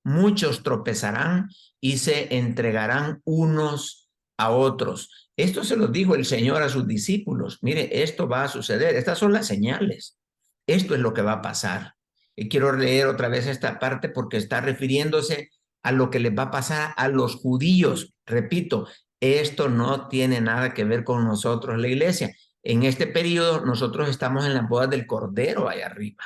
Muchos tropezarán y se entregarán unos a otros. Esto se lo dijo el Señor a sus discípulos. Mire, esto va a suceder. Estas son las señales. Esto es lo que va a pasar. Y quiero leer otra vez esta parte porque está refiriéndose a lo que les va a pasar a los judíos. Repito, esto no tiene nada que ver con nosotros, la iglesia. En este periodo nosotros estamos en las bodas del Cordero allá arriba.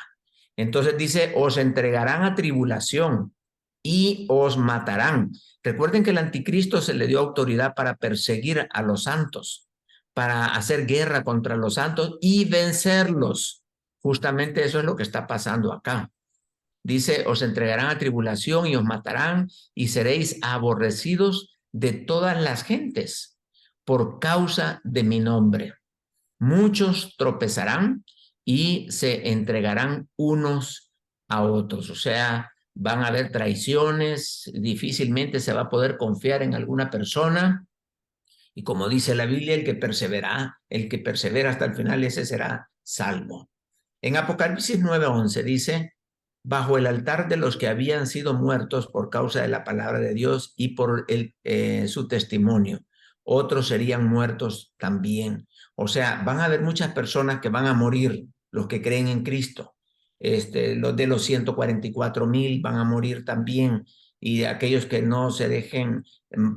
Entonces dice, os entregarán a tribulación y os matarán. Recuerden que el anticristo se le dio autoridad para perseguir a los santos, para hacer guerra contra los santos y vencerlos. Justamente eso es lo que está pasando acá. Dice, os entregarán a tribulación y os matarán y seréis aborrecidos de todas las gentes por causa de mi nombre. Muchos tropezarán y se entregarán unos a otros. O sea, van a haber traiciones, difícilmente se va a poder confiar en alguna persona. Y como dice la Biblia, el que persevera hasta el final, ese será salvo. En Apocalipsis 9:11 dice, bajo el altar de los que habían sido muertos por causa de la palabra de Dios y por su testimonio, otros serían muertos también. O sea, van a haber muchas personas que van a morir, los que creen en Cristo. Los de los 144,000 van a morir también, y aquellos que no se dejen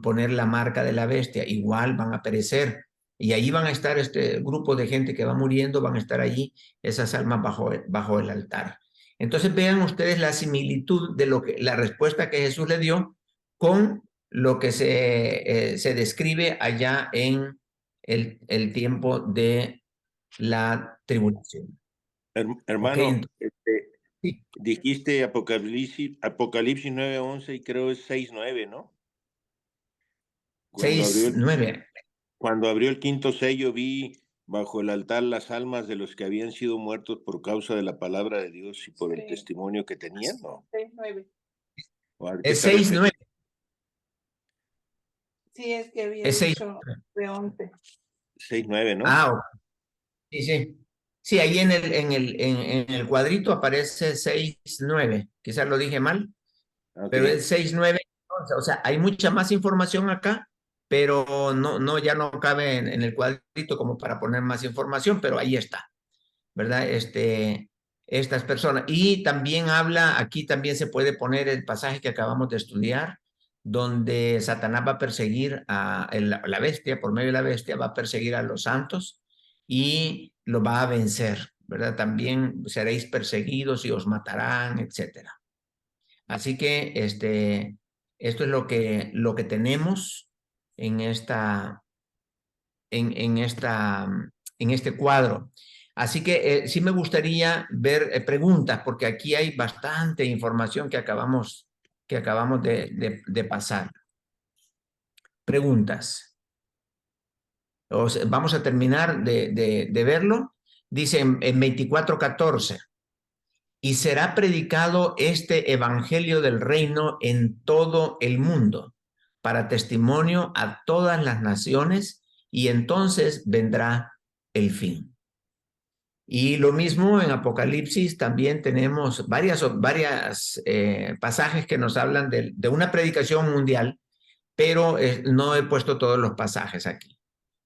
poner la marca de la bestia, igual van a perecer. Y ahí van a estar este grupo de gente que va muriendo, van a estar allí esas almas bajo el altar. Entonces vean ustedes la similitud de la respuesta que Jesús le dio con lo que se describe allá en el tiempo de la tribulación. Hermano, Okay, sí. Dijiste Apocalipsis 9:11 y creo es 6:9, ¿no? 6:9. Cuando abrió el quinto sello, vi bajo el altar las almas de los que habían sido muertos por causa de la palabra de Dios y por el testimonio que tenían, ¿no? 6:9. Es 6:9. Sí, es que había Es dicho de 11. 6:9, ¿no? Sí, sí. Sí, ahí en el cuadrito aparece 6:9. Quizás lo dije mal, pero es 6:9. O sea, hay mucha más información acá, pero ya no cabe en el cuadrito como para poner más información, pero ahí está, ¿verdad? Estas personas. Y también aquí también se puede poner el pasaje que acabamos de estudiar, donde Satanás va a perseguir a la bestia, por medio de la bestia, va a perseguir a los santos y lo va a vencer, ¿verdad? También seréis perseguidos y os matarán, etcétera. Así que esto es lo que tenemos en este cuadro. Así que sí me gustaría ver preguntas, porque aquí hay bastante información que acabamos de pasar. Preguntas. Vamos a terminar de verlo. Dice en 24:14. Y será predicado este evangelio del reino en todo el mundo, para testimonio a todas las naciones, y entonces vendrá el fin. Y lo mismo en Apocalipsis, también tenemos varias pasajes que nos hablan de una predicación mundial, pero no he puesto todos los pasajes aquí.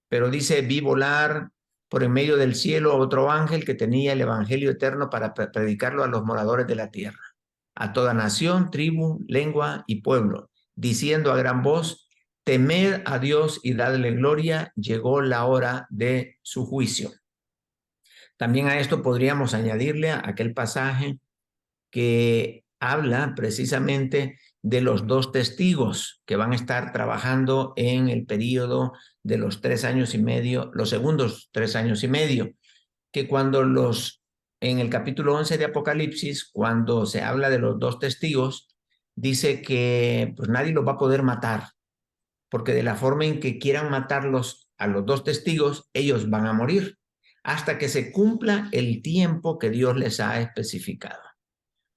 Pero dice, vi volar por en medio del cielo otro ángel que tenía el evangelio eterno para predicarlo a los moradores de la tierra, a toda nación, tribu, lengua y pueblo, diciendo a gran voz, temed a Dios y dadle gloria, llegó la hora de su juicio. También a esto podríamos añadirle aquel pasaje que habla precisamente de los 2 testigos que van a estar trabajando en el periodo de los 3 años y medio, los segundos 3 años y medio, que cuando en el capítulo 11 de Apocalipsis, cuando se habla de los 2 testigos, dice que pues nadie los va a poder matar, porque de la forma en que quieran matarlos a los 2 testigos, ellos van a morir, hasta que se cumpla el tiempo que Dios les ha especificado.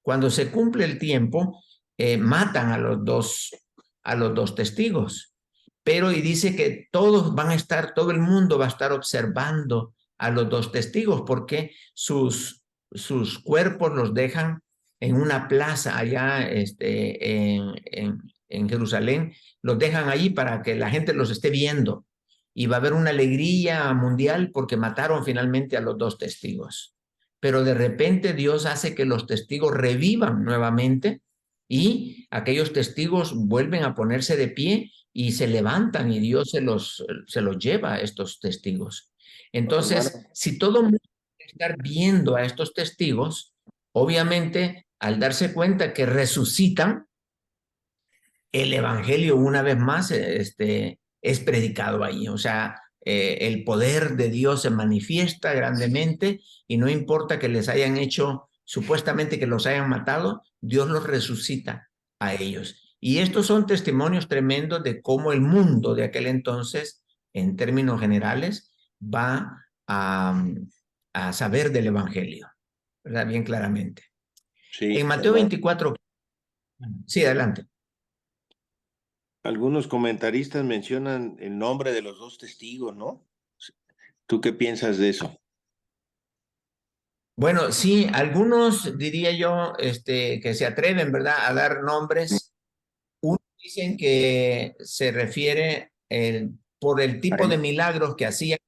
Cuando se cumple el tiempo, matan a los dos testigos. Pero y dice que todo el mundo va a estar observando a los 2 testigos, porque sus cuerpos los dejan en una plaza allá en Jerusalén, los dejan allí para que la gente los esté viendo. Y va a haber una alegría mundial porque mataron finalmente a los 2 testigos. Pero de repente Dios hace que los testigos revivan nuevamente y aquellos testigos vuelven a ponerse de pie y se levantan y Dios se los lleva a estos testigos. Entonces, si todo el mundo quiere estar viendo a estos testigos, obviamente al darse cuenta que resucitan, el evangelio una vez más es predicado ahí. O sea, el poder de Dios se manifiesta grandemente y no importa que les hayan hecho, supuestamente que los hayan matado, Dios los resucita a ellos. Y estos son testimonios tremendos de cómo el mundo de aquel entonces, en términos generales, va a saber del evangelio, ¿verdad? Bien claramente. Sí, en Mateo 24, sí, adelante. Algunos comentaristas mencionan el nombre de los 2 testigos, ¿no? ¿Tú qué piensas de eso? Bueno, sí, algunos diría yo que se atreven, ¿verdad?, a dar nombres. Unos dicen que se refiere por el tipo de milagros que hacían,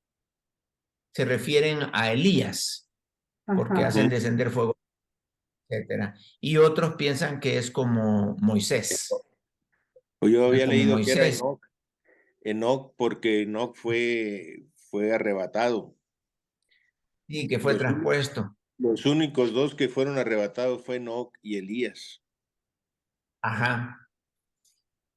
se refieren a Elías, porque hacen descender fuego, etcétera. Y otros piensan que es como Moisés. Yo había como leído Moisés. que era Enoc, porque Enoc fue arrebatado. Sí, que fue traspuesto. Los únicos 2 que fueron arrebatados fue Enoc y Elías. Ajá.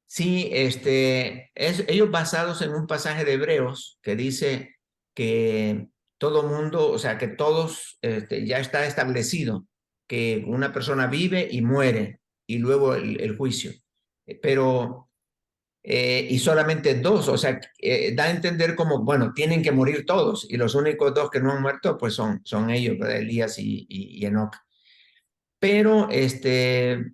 Sí, ellos basados en un pasaje de Hebreos que dice que todo mundo, o sea, que todos, ya está establecido que una persona vive y muere y luego el juicio. Pero, y solamente 2, o sea, da a entender como, bueno, tienen que morir todos y los únicos 2 que no han muerto, pues son ellos, ¿verdad? Elías y Enoc. Pero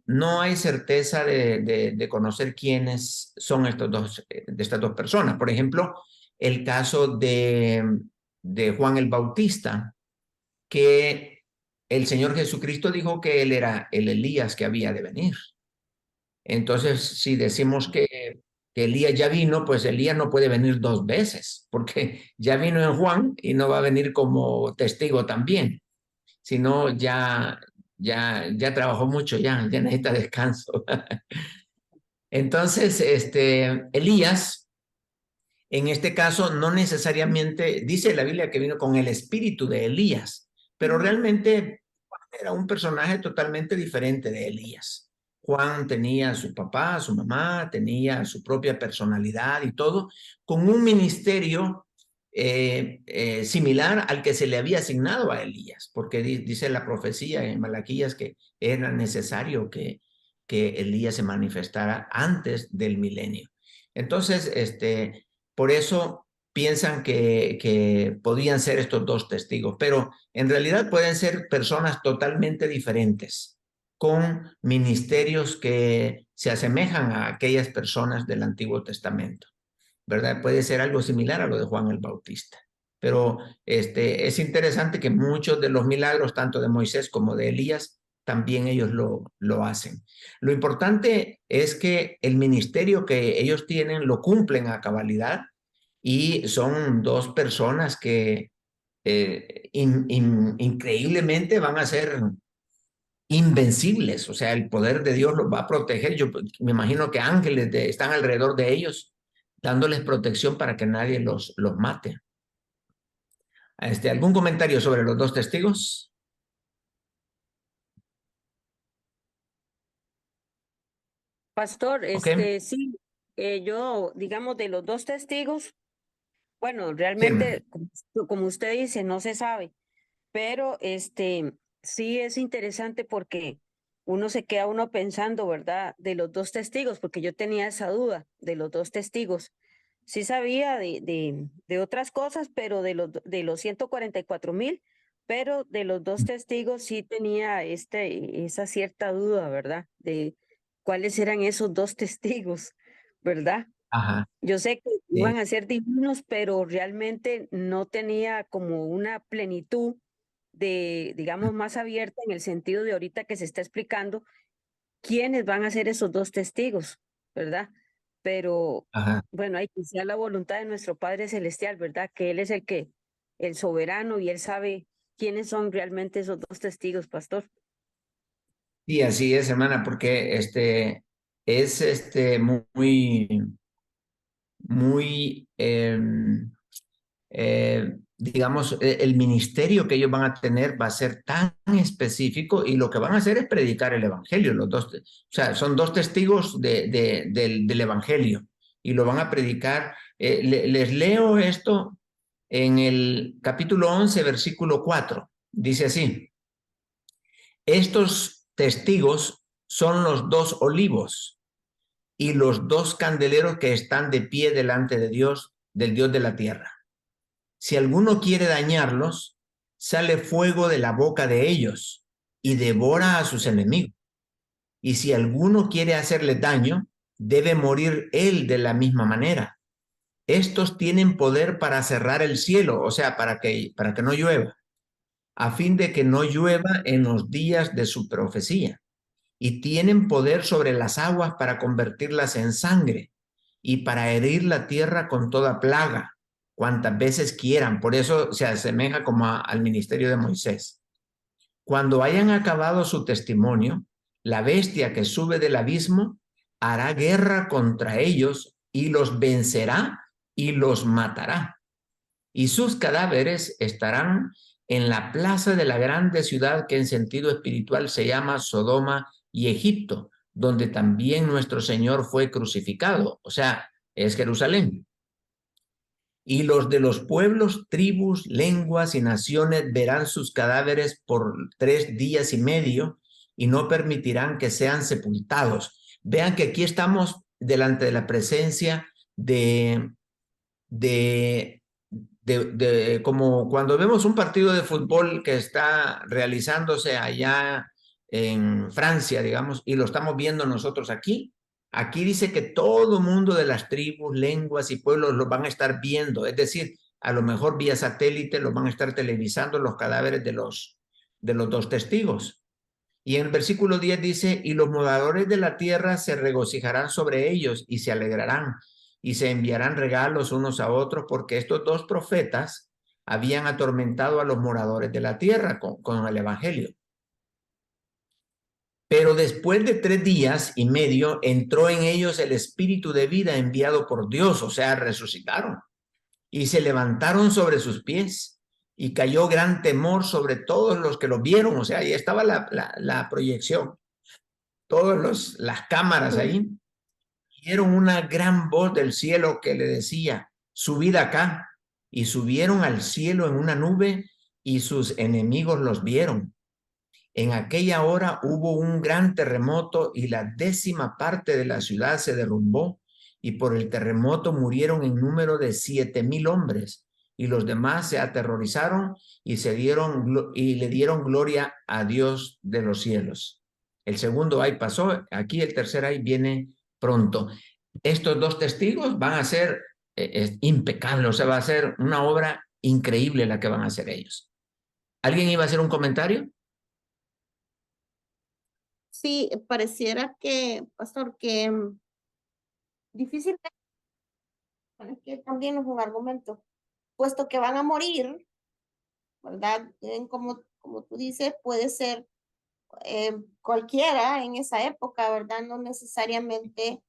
no hay certeza de conocer quiénes son estas 2 personas. Por ejemplo, el caso de Juan el Bautista, que el Señor Jesucristo dijo que él era el Elías que había de venir. Entonces, si decimos que Elías ya vino, pues Elías no puede venir 2 veces, porque ya vino en Juan y no va a venir como testigo también, sino ya trabajó mucho, ya necesita descanso. Entonces, Elías En este caso, no necesariamente, dice la Biblia que vino con el espíritu de Elías, pero realmente Juan era un personaje totalmente diferente de Elías. Juan tenía a su papá, a su mamá, tenía su propia personalidad y todo, con un ministerio similar al que se le había asignado a Elías, porque dice la profecía en Malaquías que era necesario que Elías se manifestara antes del milenio. Entonces, por eso piensan que podían ser estos dos testigos, pero en realidad pueden ser personas totalmente diferentes, con ministerios que se asemejan a aquellas personas del Antiguo Testamento, ¿verdad? Puede ser algo similar a lo de Juan el Bautista. Pero es interesante que muchos de los milagros, tanto de Moisés como de Elías, también ellos lo hacen. Lo importante es que el ministerio que ellos tienen lo cumplen a cabalidad y son dos personas que increíblemente van a ser invencibles, o sea, el poder de Dios los va a proteger. Yo me imagino que ángeles están alrededor de ellos, dándoles protección para que nadie los mate. ¿Algún comentario sobre los dos testigos? Pastor, Okay. sí, yo, digamos, de los dos testigos, bueno, realmente, como usted dice, no se sabe, pero sí es interesante porque uno se queda uno pensando, ¿verdad? De los dos testigos, porque yo tenía esa duda de los dos testigos. Sí sabía de otras cosas, pero de los 144,000, pero de los dos testigos sí tenía esa cierta duda, ¿verdad? De cuáles eran esos dos testigos, ¿verdad? Ajá. Yo sé que Sí. iban a ser divinos, pero realmente no tenía como una plenitud digamos, más abierta en el sentido de ahorita que se está explicando quiénes van a ser esos dos testigos, ¿verdad? Pero Ajá. bueno, hay que sea la voluntad de nuestro Padre Celestial, ¿verdad? Que Él es el soberano y Él sabe quiénes son realmente esos dos testigos, pastor. Sí, así es, hermana, porque es muy digamos, el ministerio que ellos van a tener va a ser tan específico y lo que van a hacer es predicar el evangelio, los dos, o sea, son dos testigos del evangelio y lo van a predicar. Les leo esto en el capítulo 11, versículo 4. Dice así: estos testigos son los dos olivos y los dos candeleros que están de pie delante de Dios, del Dios de la tierra. Si alguno quiere dañarlos, sale fuego de la boca de ellos y devora a sus enemigos. Y si alguno quiere hacerles daño, debe morir él de la misma manera. Estos tienen poder para cerrar el cielo, o sea, para que no llueva, a fin de que no llueva en los días de su profecía. Y tienen poder sobre las aguas para convertirlas en sangre y para herir la tierra con toda plaga, cuantas veces quieran. Por eso se asemeja como al ministerio de Moisés. Cuando hayan acabado su testimonio, la bestia que sube del abismo hará guerra contra ellos y los vencerá y los matará. Y sus cadáveres estarán en la plaza de la grande ciudad que en sentido espiritual se llama Sodoma y Egipto, donde también nuestro Señor fue crucificado, o sea, es Jerusalén. Y los de los pueblos, tribus, lenguas y naciones verán sus cadáveres por 3 días y medio y no permitirán que sean sepultados. Vean que aquí estamos delante de la presencia de como cuando vemos un partido de fútbol que está realizándose allá en Francia, digamos, y lo estamos viendo nosotros aquí. Aquí dice que todo mundo de las tribus, lenguas y pueblos lo van a estar viendo, es decir, a lo mejor vía satélite los van a estar televisando los cadáveres de los dos testigos. Y en el versículo 10 dice: y los moradores de la tierra se regocijarán sobre ellos y se alegrarán y se enviarán regalos unos a otros, porque estos dos profetas habían atormentado a los moradores de la tierra con el evangelio. Pero después de 3 días y medio entró en ellos el espíritu de vida enviado por Dios, o sea, resucitaron y se levantaron sobre sus pies y cayó gran temor sobre todos los que lo vieron, o sea, ahí estaba la proyección, todas las cámaras ahí, oyeron una gran voz del cielo que le decía, subid acá, y subieron al cielo en una nube y sus enemigos los vieron. En aquella hora hubo un gran terremoto y la 10ª parte de la ciudad se derrumbó y por el terremoto murieron en número de 7,000 hombres y los demás se aterrorizaron y le dieron gloria a Dios de los cielos. El segundo ay pasó, aquí el tercer ay viene pronto. Estos 2 testigos van a ser impecables, o sea, va a ser una obra increíble la que van a hacer ellos. ¿Alguien iba a hacer un comentario? Sí, pareciera que, pastor, que difícilmente, bueno, es que también es un argumento, puesto que van a morir, ¿verdad? Como tú dices, puede ser cualquiera en esa época, ¿verdad? No necesariamente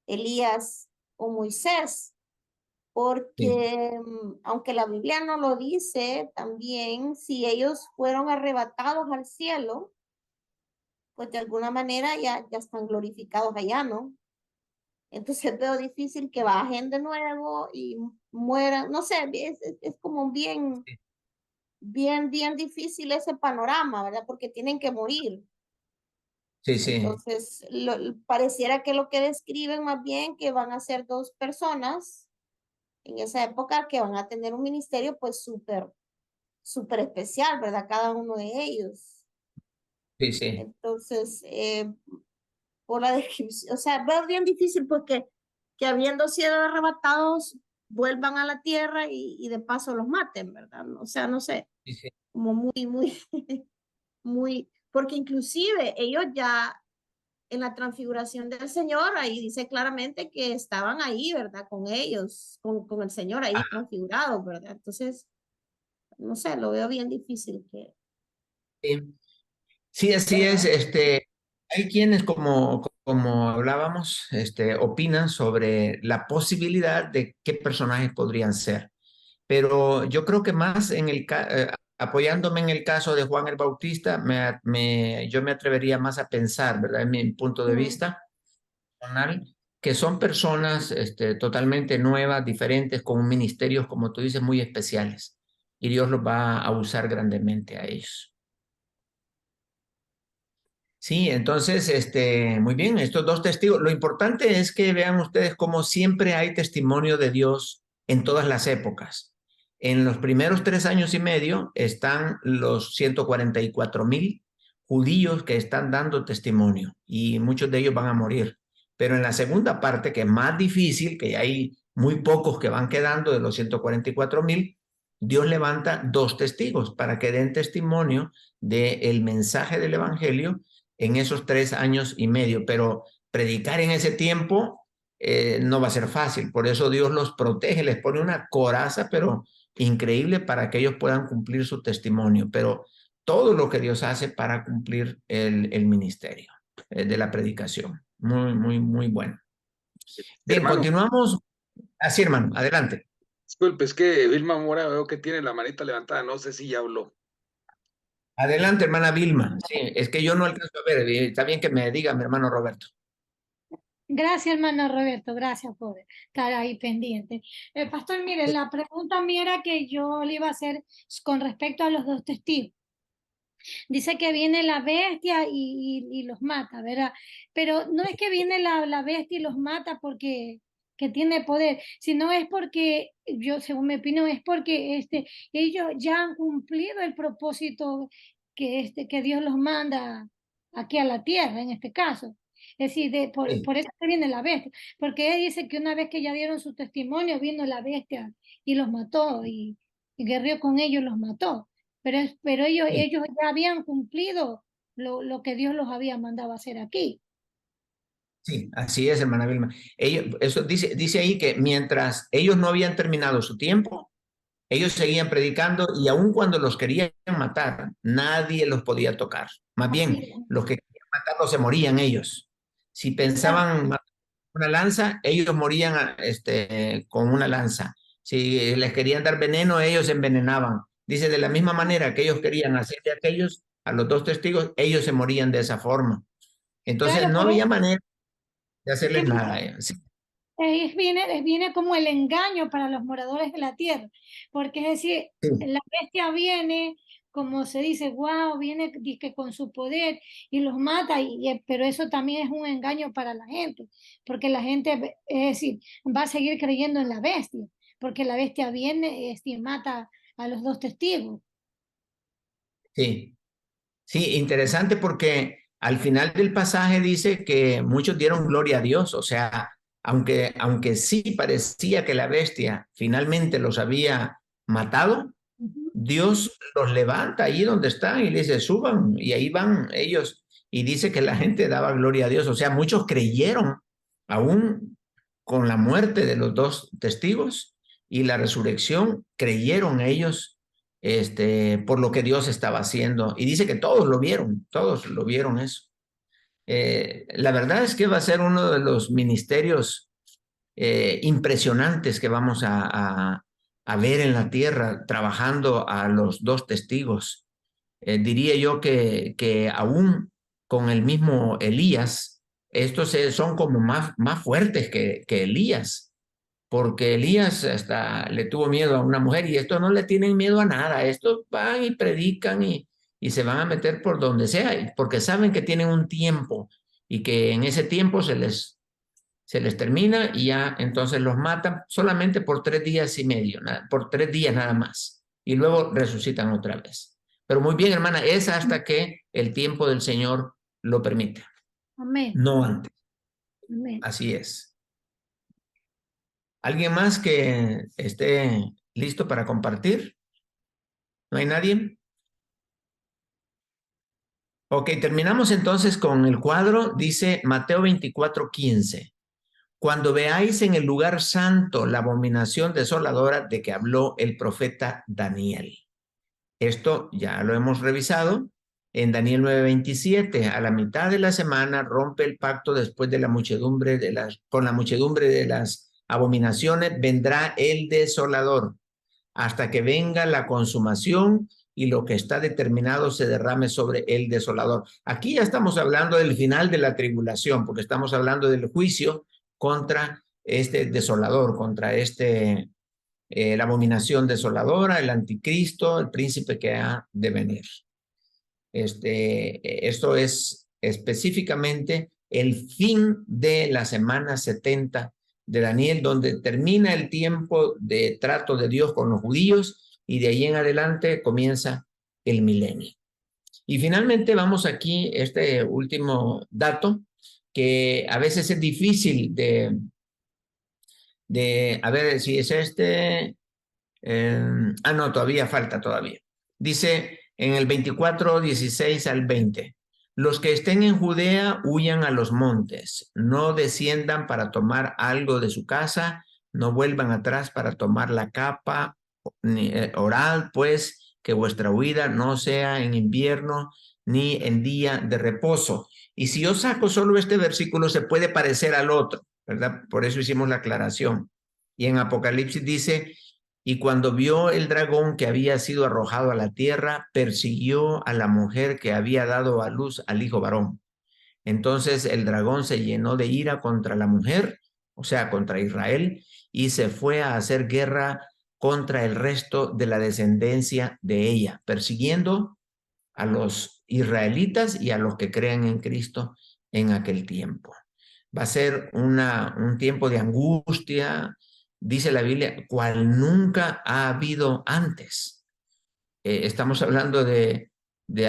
Elías o Moisés, porque aunque la Biblia no lo dice, también si ellos fueron arrebatados al cielo, pues de alguna manera ya están glorificados allá, ¿no? Entonces veo difícil que bajen de nuevo y mueran, no sé, es como bien difícil ese panorama, ¿verdad? Porque tienen que morir. Sí, sí. Entonces, pareciera que lo que describen más bien que van a ser 2 personas en esa época que van a tener un ministerio pues súper especial, ¿verdad? Cada uno de ellos. Sí, sí. Entonces, por la descripción, o sea, veo bien difícil porque que habiendo sido arrebatados vuelvan a la tierra y de paso los maten, ¿verdad? O sea, no sé, Sí, sí. como muy, porque inclusive ellos ya en la transfiguración del Señor, ahí dice claramente que estaban ahí, ¿verdad? Con ellos, con el Señor ahí transfigurados, ¿verdad? Entonces, no sé, lo veo bien difícil que... Sí, así es. Hay quienes, como hablábamos, opinan sobre la posibilidad de qué personajes podrían ser. Pero yo creo que más apoyándome en el caso de Juan el Bautista, yo me atrevería más a pensar, ¿verdad? En mi punto de vista personal, que son personas totalmente nuevas, diferentes, con ministerios, como tú dices, muy especiales. Y Dios los va a usar grandemente a ellos. Sí, entonces, muy bien, estos 2 testigos. Lo importante es que vean ustedes cómo siempre hay testimonio de Dios en todas las épocas. En los primeros 3 años y medio están los 144,000 judíos que están dando testimonio y muchos de ellos van a morir. Pero en la segunda parte, que es más difícil, que hay muy pocos que van quedando de los 144,000, Dios levanta 2 testigos para que den testimonio del mensaje del evangelio en esos 3 años y medio, pero predicar en ese tiempo no va a ser fácil. Por eso Dios los protege, les pone una coraza, pero increíble para que ellos puedan cumplir su testimonio. Pero todo lo que Dios hace para cumplir el ministerio de la predicación. Muy, muy, muy bueno. Bien, Hermano. continuamos. Así, hermano, adelante. Disculpe, es que Vilma Mora veo que tiene la manita levantada, no sé si ya habló. Adelante, hermana Vilma. Sí, es que yo no alcanzo a ver. Está bien que me diga mi hermano Roberto. Gracias, hermano Roberto, gracias por estar ahí pendiente. Pastor, mire, la pregunta mía era que yo le iba a hacer con respecto a los 2 testigos. Dice que viene la bestia y los mata, ¿verdad? Pero no es que viene la bestia y los mata porque que tiene poder, sino es porque, yo según mi opinión, es porque ellos ya han cumplido el propósito que Dios los manda aquí a la tierra, en este caso. Es decir, por eso que viene la bestia, porque él dice que una vez que ya dieron su testimonio, vino la bestia y los mató, y guerreó con ellos, los mató. Pero ellos ya habían cumplido lo que Dios los había mandado a hacer aquí. Sí, así es, hermana Vilma. Eso dice ahí que mientras ellos no habían terminado su tiempo, ellos seguían predicando y aun cuando los querían matar, nadie los podía tocar. Más bien, los que querían matarlo, se morían ellos. Si pensaban matar una lanza, ellos morían con una lanza. Si les querían dar veneno, ellos se envenenaban. Dice, de la misma manera que ellos querían hacer de aquellos, a los 2 testigos, ellos se morían de esa forma. Entonces Claro, no pero había manera de hacerles es- nada. Sí, viene como el engaño para los moradores de la tierra, porque es decir, sí, la bestia viene, como se dice, wow, viene dizque con su poder y los mata, pero eso también es un engaño para la gente, porque la gente, es decir, va a seguir creyendo en la bestia, porque la bestia viene y mata a los 2 testigos. sí. Sí, interesante porque al final del pasaje dice que muchos dieron gloria a Dios, o sea, aunque sí parecía que la bestia finalmente los había matado, Dios los levanta ahí donde están y les dice, suban, y ahí van ellos, y dice que la gente daba gloria a Dios, o sea, muchos creyeron aún con la muerte de los 2 testigos y la resurrección, creyeron ellos por lo que Dios estaba haciendo, y dice que todos lo vieron eso. La verdad es que va a ser uno de los ministerios impresionantes que vamos a ver en la tierra, trabajando a los 2 testigos. Diría yo que aún con el mismo Elías, estos son como más fuertes que Elías, porque Elías hasta le tuvo miedo a una mujer, y estos no le tienen miedo a nada. Estos van y predican y se van a meter por donde sea, porque saben que tienen un tiempo y que en ese tiempo se les termina, y ya entonces los matan solamente por 3 días y medio, por 3 días nada más, y luego resucitan otra vez. Pero muy bien, hermana, es hasta que el tiempo del Señor lo permite. Amén. No antes. Amén. Así es. ¿Alguien más que esté listo para compartir? ¿No hay nadie? Ok, terminamos entonces con el cuadro. Dice Mateo 24:15. Cuando veáis en el lugar santo la abominación desoladora de que habló el profeta Daniel. Esto ya lo hemos revisado en Daniel 9:27. A la mitad de la semana rompe el pacto después de la muchedumbre con la muchedumbre de las abominaciones vendrá el desolador, hasta que venga la consumación y lo que está determinado se derrame sobre el desolador. Aquí ya estamos hablando del final de la tribulación, porque estamos hablando del juicio contra este desolador, contra la abominación desoladora, el anticristo, el príncipe que ha de venir. Esto es específicamente el fin de la semana 70 de Daniel, donde termina el tiempo de trato de Dios con los judíos, y de ahí en adelante comienza el milenio. Y finalmente vamos aquí, este último dato, que a veces es difícil a ver si es no, todavía falta todavía. Dice en el 24:16 al 20, los que estén en Judea huyan a los montes, no desciendan para tomar algo de su casa, no vuelvan atrás para tomar la capa, orad pues que vuestra huida no sea en invierno ni en día de reposo. Y si yo saco solo este versículo, se puede parecer al otro, ¿verdad? Por eso hicimos la aclaración. Y en Apocalipsis dice, y cuando vio el dragón que había sido arrojado a la tierra, persiguió a la mujer que había dado a luz al hijo varón. Entonces el dragón se llenó de ira contra la mujer, o sea, contra Israel, y se fue a hacer guerra contra el resto de la descendencia de ella, persiguiendo a los israelitas y a los que crean en Cristo en aquel tiempo. Va a ser un tiempo de angustia, dice la Biblia, cual nunca ha habido antes. Estamos hablando de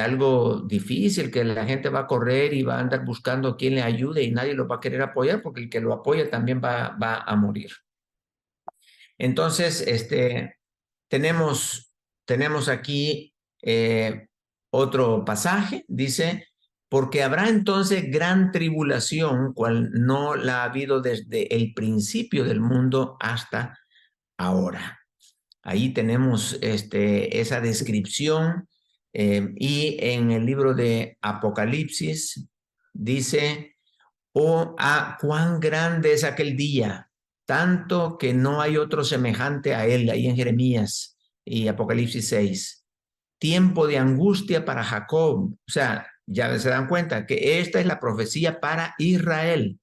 algo difícil, que la gente va a correr y va a andar buscando quien le ayude y nadie lo va a querer apoyar, porque el que lo apoya también va a morir. Entonces, tenemos aquí otro pasaje, dice, porque habrá entonces gran tribulación, cual no la ha habido desde el principio del mundo hasta ahora. Ahí tenemos esa descripción, y en el libro de Apocalipsis dice, oh, cuán grande es aquel día, tanto que no hay otro semejante a él, ahí en Jeremías y Apocalipsis 6. Tiempo de angustia para Jacob. O sea, ya se dan cuenta que esta es la profecía para Israel.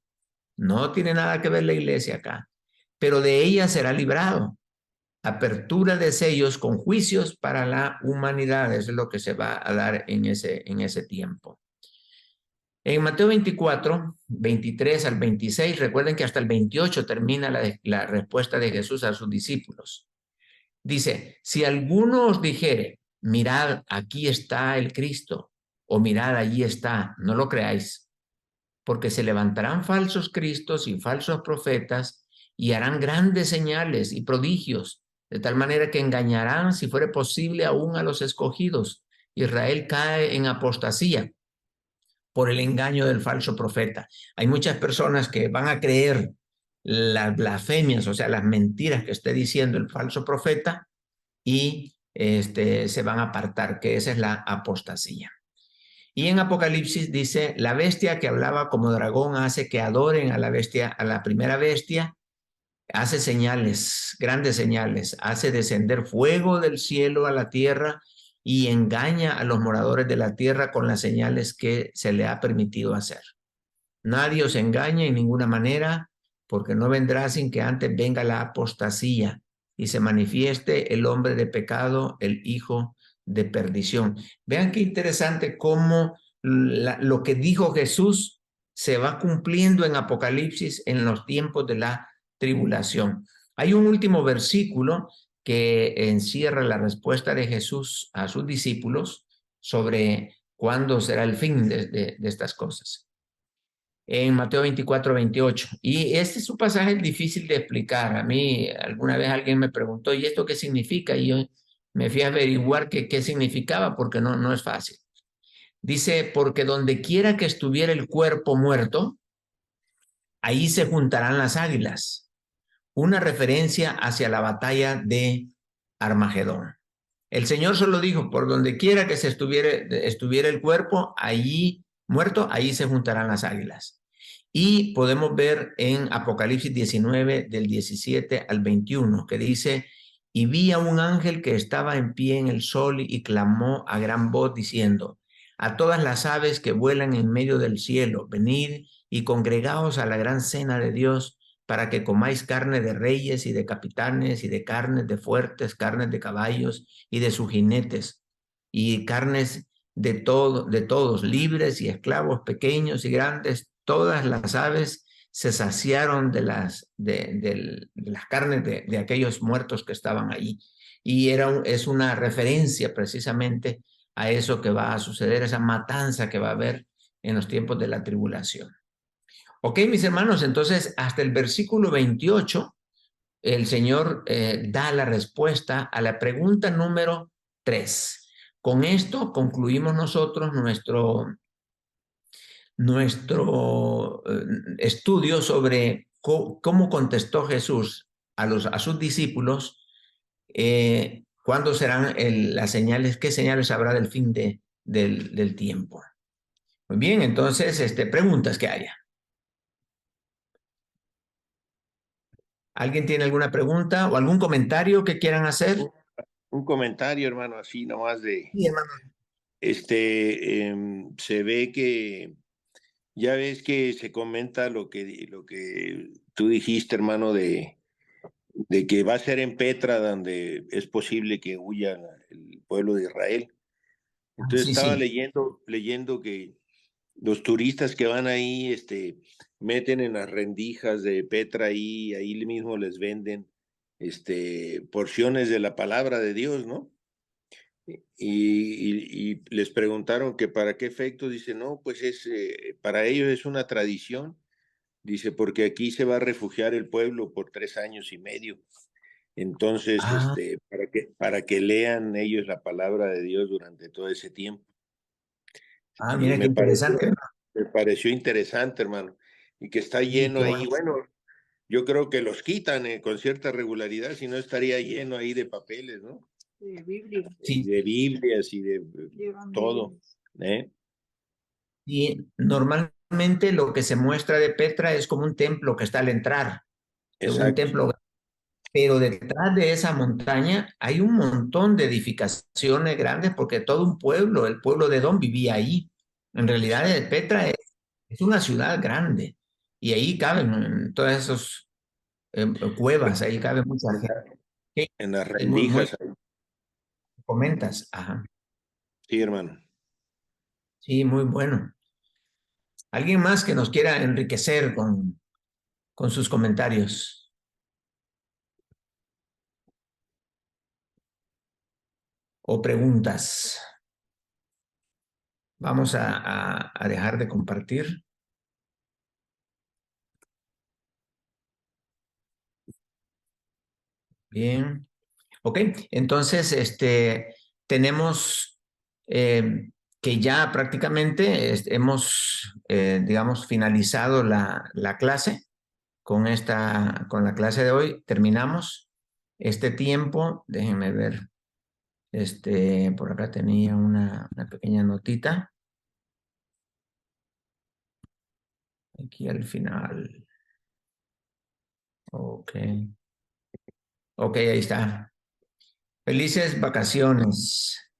No tiene nada que ver la iglesia acá, pero de ella será librado. Apertura de sellos con juicios para la humanidad. Eso es lo que se va a dar en ese tiempo. En Mateo 24, 23 al 26, recuerden que hasta el 28 termina la respuesta de Jesús a sus discípulos. Dice, si alguno os dijere, mirad, aquí está el Cristo, o mirad, allí está, no lo creáis, porque se levantarán falsos cristos y falsos profetas y harán grandes señales y prodigios, de tal manera que engañarán, si fuere posible, aún a los escogidos. Israel cae en apostasía por el engaño del falso profeta. Hay muchas personas que van a creer las blasfemias, o sea, las mentiras que esté diciendo el falso profeta, y se van a apartar, que esa es la apostasía. Y en Apocalipsis dice, la bestia que hablaba como dragón hace que adoren a la bestia, a la primera bestia, hace señales, grandes señales, hace descender fuego del cielo a la tierra y engaña a los moradores de la tierra con las señales que se le ha permitido hacer. Nadie os engaña en ninguna manera, porque no vendrá sin que antes venga la apostasía y se manifieste el hombre de pecado, el hijo de perdición. Vean qué interesante cómo lo que dijo Jesús se va cumpliendo en Apocalipsis en los tiempos de la tribulación. Hay un último versículo que encierra la respuesta de Jesús a sus discípulos sobre cuándo será el fin de estas cosas. En Mateo 24, 28. Y este es un pasaje difícil de explicar. A mí alguna vez alguien me preguntó, ¿y esto qué significa? Y yo me fui a averiguar qué significaba, porque no es fácil. Dice, porque donde quiera que estuviera el cuerpo muerto, ahí se juntarán las águilas. Una referencia hacia la batalla de Armagedón. El Señor solo dijo, por donde quiera que estuviera el cuerpo, allí muerto, ahí se juntarán las águilas. Y podemos ver en Apocalipsis 19, del 17 al 21, que dice, y vi a un ángel que estaba en pie en el sol y clamó a gran voz diciendo, a todas las aves que vuelan en medio del cielo, venid y congregaos a la gran cena de Dios, para que comáis carne de reyes y de capitanes y de carnes de fuertes, carnes de caballos y de sus jinetes, y carnes de todos, libres y esclavos, pequeños y grandes. Todas las aves se saciaron de las carnes de aquellos muertos que estaban ahí. Y es una referencia precisamente a eso que va a suceder, esa matanza que va a haber en los tiempos de la tribulación. Ok, mis hermanos, entonces hasta el versículo 28, el Señor da la respuesta a la pregunta número 3. Con esto concluimos nosotros nuestro estudio sobre cómo contestó Jesús a sus discípulos, cuándo serán las señales, qué señales habrá del fin del tiempo. Muy bien, entonces, preguntas que haya. ¿Alguien tiene alguna pregunta o algún comentario que quieran hacer? Un comentario, hermano, así nomás de... Sí, hermano. Se ve que, ya ves que se comenta lo que tú dijiste, hermano, de que va a ser en Petra donde es posible que huya el pueblo de Israel. Entonces sí, estaba sí. leyendo que los turistas que van ahí, meten en las rendijas de Petra ahí mismo les venden, porciones de la palabra de Dios, ¿no? Y les preguntaron que para qué efecto, dice, no, pues para ellos es una tradición, dice, porque aquí se va a refugiar el pueblo por 3 años y medio. Entonces, para que lean ellos la palabra de Dios durante todo ese tiempo. Mira qué interesante. Me pareció interesante, hermano, y que está lleno ahí. Bueno, yo creo que los quitan con cierta regularidad, si no estaría lleno ahí de papeles, ¿no? De Biblia. Sí. De Biblias y de todo. Y normalmente lo que se muestra de Petra es como un templo que está al entrar, un Exacto. templo. Pero detrás de esa montaña hay un montón de edificaciones grandes porque todo un pueblo, el pueblo de Edom vivía ahí. En realidad Petra es una ciudad grande y ahí caben todas esas cuevas, ahí cabe mucha gente. En las Es muy, rendijas. comentas, ajá. Sí, hermano. Sí, muy bueno. ¿Alguien más que nos quiera enriquecer con sus comentarios? O preguntas. Vamos a dejar de compartir. Bien. Ok, entonces tenemos que ya prácticamente hemos, digamos, finalizado la clase. Con la clase de hoy terminamos este tiempo. Déjenme ver. Por acá tenía una pequeña notita. Aquí al final. Ok. Ok, ahí está. Felices vacaciones.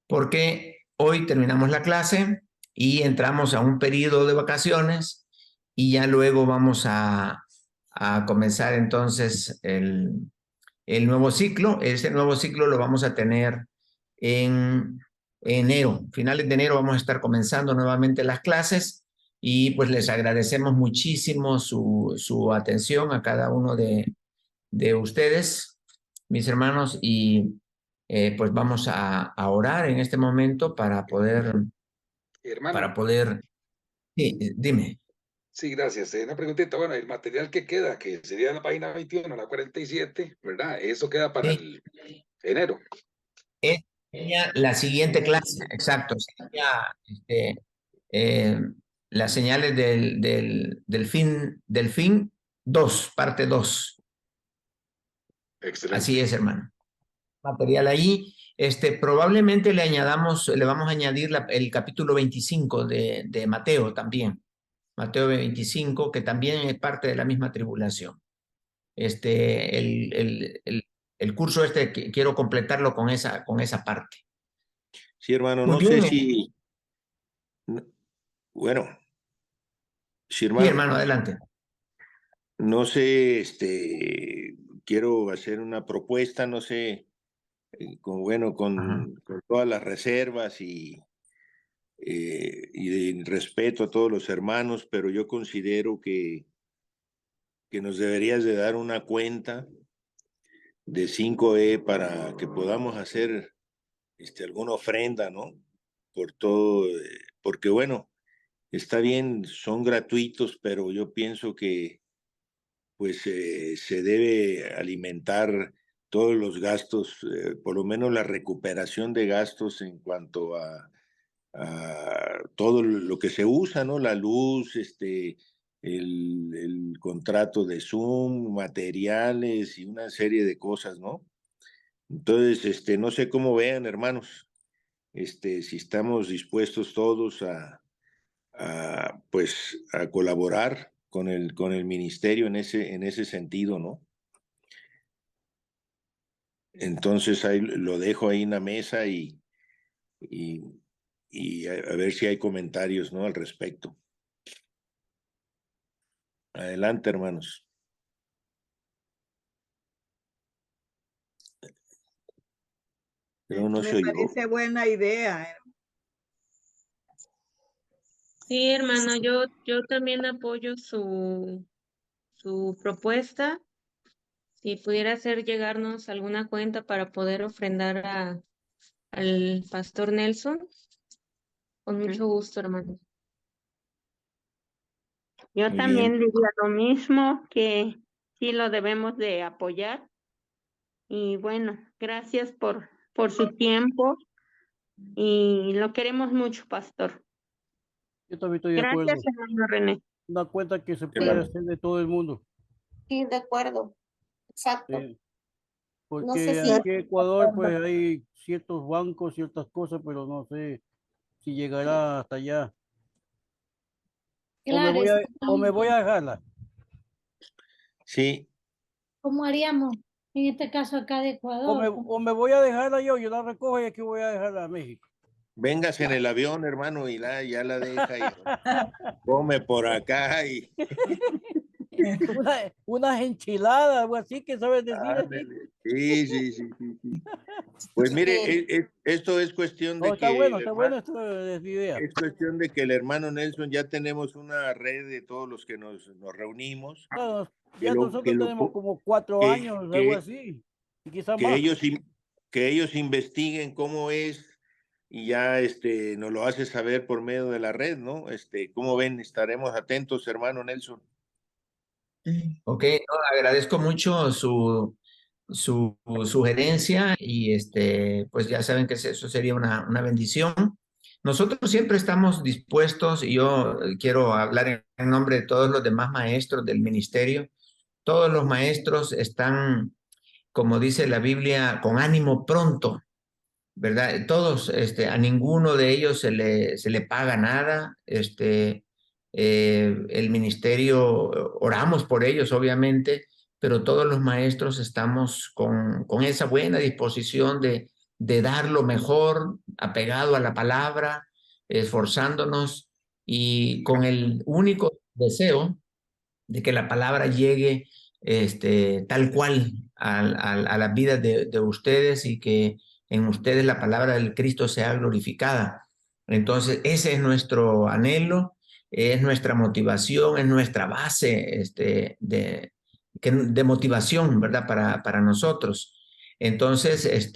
Porque hoy terminamos la clase y entramos a un periodo de vacaciones y ya luego vamos a comenzar entonces el nuevo ciclo. Ese nuevo ciclo lo vamos a tener en enero. Finales de enero vamos a estar comenzando nuevamente las clases y pues les agradecemos muchísimo su atención a cada uno de ustedes, mis hermanos, y pues vamos a orar en este momento para poder, Hermano. Sí, dime. Sí, gracias. Una preguntita. Bueno, el material que queda, que sería la página 21, la 47, ¿verdad? Eso queda para el enero. Sería la siguiente clase, exacto. Sería las señales del fin 2, parte 2. Excelente. Así es, hermano. Material ahí. Probablemente le vamos a añadir el capítulo 25 de Mateo también. Mateo 25, que también es parte de la misma tribulación. El curso quiero completarlo con esa parte. Sí, hermano, Muy no bien. sé si... Bueno. Sí, Sí, hermano, adelante. No sé, quiero hacer una propuesta, no sé, con todas las reservas y de respeto a todos los hermanos, pero yo considero que nos deberías de dar una cuenta de 5E para que podamos hacer alguna ofrenda, ¿no? Por todo, porque bueno, está bien, son gratuitos, pero yo pienso que pues se debe alimentar todos los gastos, por lo menos la recuperación de gastos en cuanto a todo lo que se usa, ¿no? La luz, el contrato de Zoom, materiales y una serie de cosas, ¿no? Entonces, no sé cómo vean, hermanos, si estamos dispuestos todos pues, a colaborar con el ministerio en ese sentido, ¿no? Entonces ahí lo dejo ahí en la mesa y a ver si hay comentarios, ¿no? Al respecto. Adelante, hermanos. Pero no se Me oyó. parece buena idea. Sí, hermano, yo también apoyo su propuesta. Si pudiera hacer llegarnos alguna cuenta para poder ofrendar al pastor Nelson, con mucho gusto, hermano. Yo Muy también bien. diría lo mismo, que sí lo debemos de apoyar. Y bueno, gracias por su tiempo y lo queremos mucho, pastor. Yo también estoy de acuerdo. Gracias, hermano René. Una cuenta que se puede hacer de todo el mundo. Sí, de acuerdo. Exacto. Sí. No sé Porque si... aquí en Ecuador pues hay ciertos bancos, ciertas cosas, pero no sé si llegará hasta allá. Claro, o me voy a dejarla. Sí, ¿cómo haríamos en este caso acá de Ecuador? O me voy a dejarla yo la recojo y aquí voy a dejarla a México. vengas en el avión, hermano, y ya la deja y come por acá y Unas enchiladas, algo así que sabes decir así. ándale. Sí. Pues mire, esto es cuestión de Está que bueno esta idea. es cuestión de que el hermano Nelson ya tenemos una red de todos los que nos reunimos. Claro, que ya lo- nosotros que lo- tenemos como 4 que- años, algo que- así, y quizás que más. ellos investiguen cómo es y ya nos lo hace saber por medio de la red, ¿no? ¿Cómo ven? Estaremos atentos, hermano Nelson. Ok, no, agradezco mucho su sugerencia y pues ya saben que eso sería una bendición. Nosotros siempre estamos dispuestos y yo quiero hablar en nombre de todos los demás maestros del ministerio. Todos los maestros están, como dice la Biblia, con ánimo pronto, ¿verdad? Todos, a ninguno de ellos se le paga nada. El ministerio, oramos por ellos, obviamente, pero todos los maestros estamos con esa buena disposición de dar lo mejor, apegado a la palabra, esforzándonos y con el único deseo de que la palabra llegue tal cual a las vidas de ustedes y que en ustedes la palabra del Cristo sea glorificada. Entonces, ese es nuestro anhelo, es nuestra motivación, es nuestra base de motivación, ¿verdad? Para nosotros. Entonces,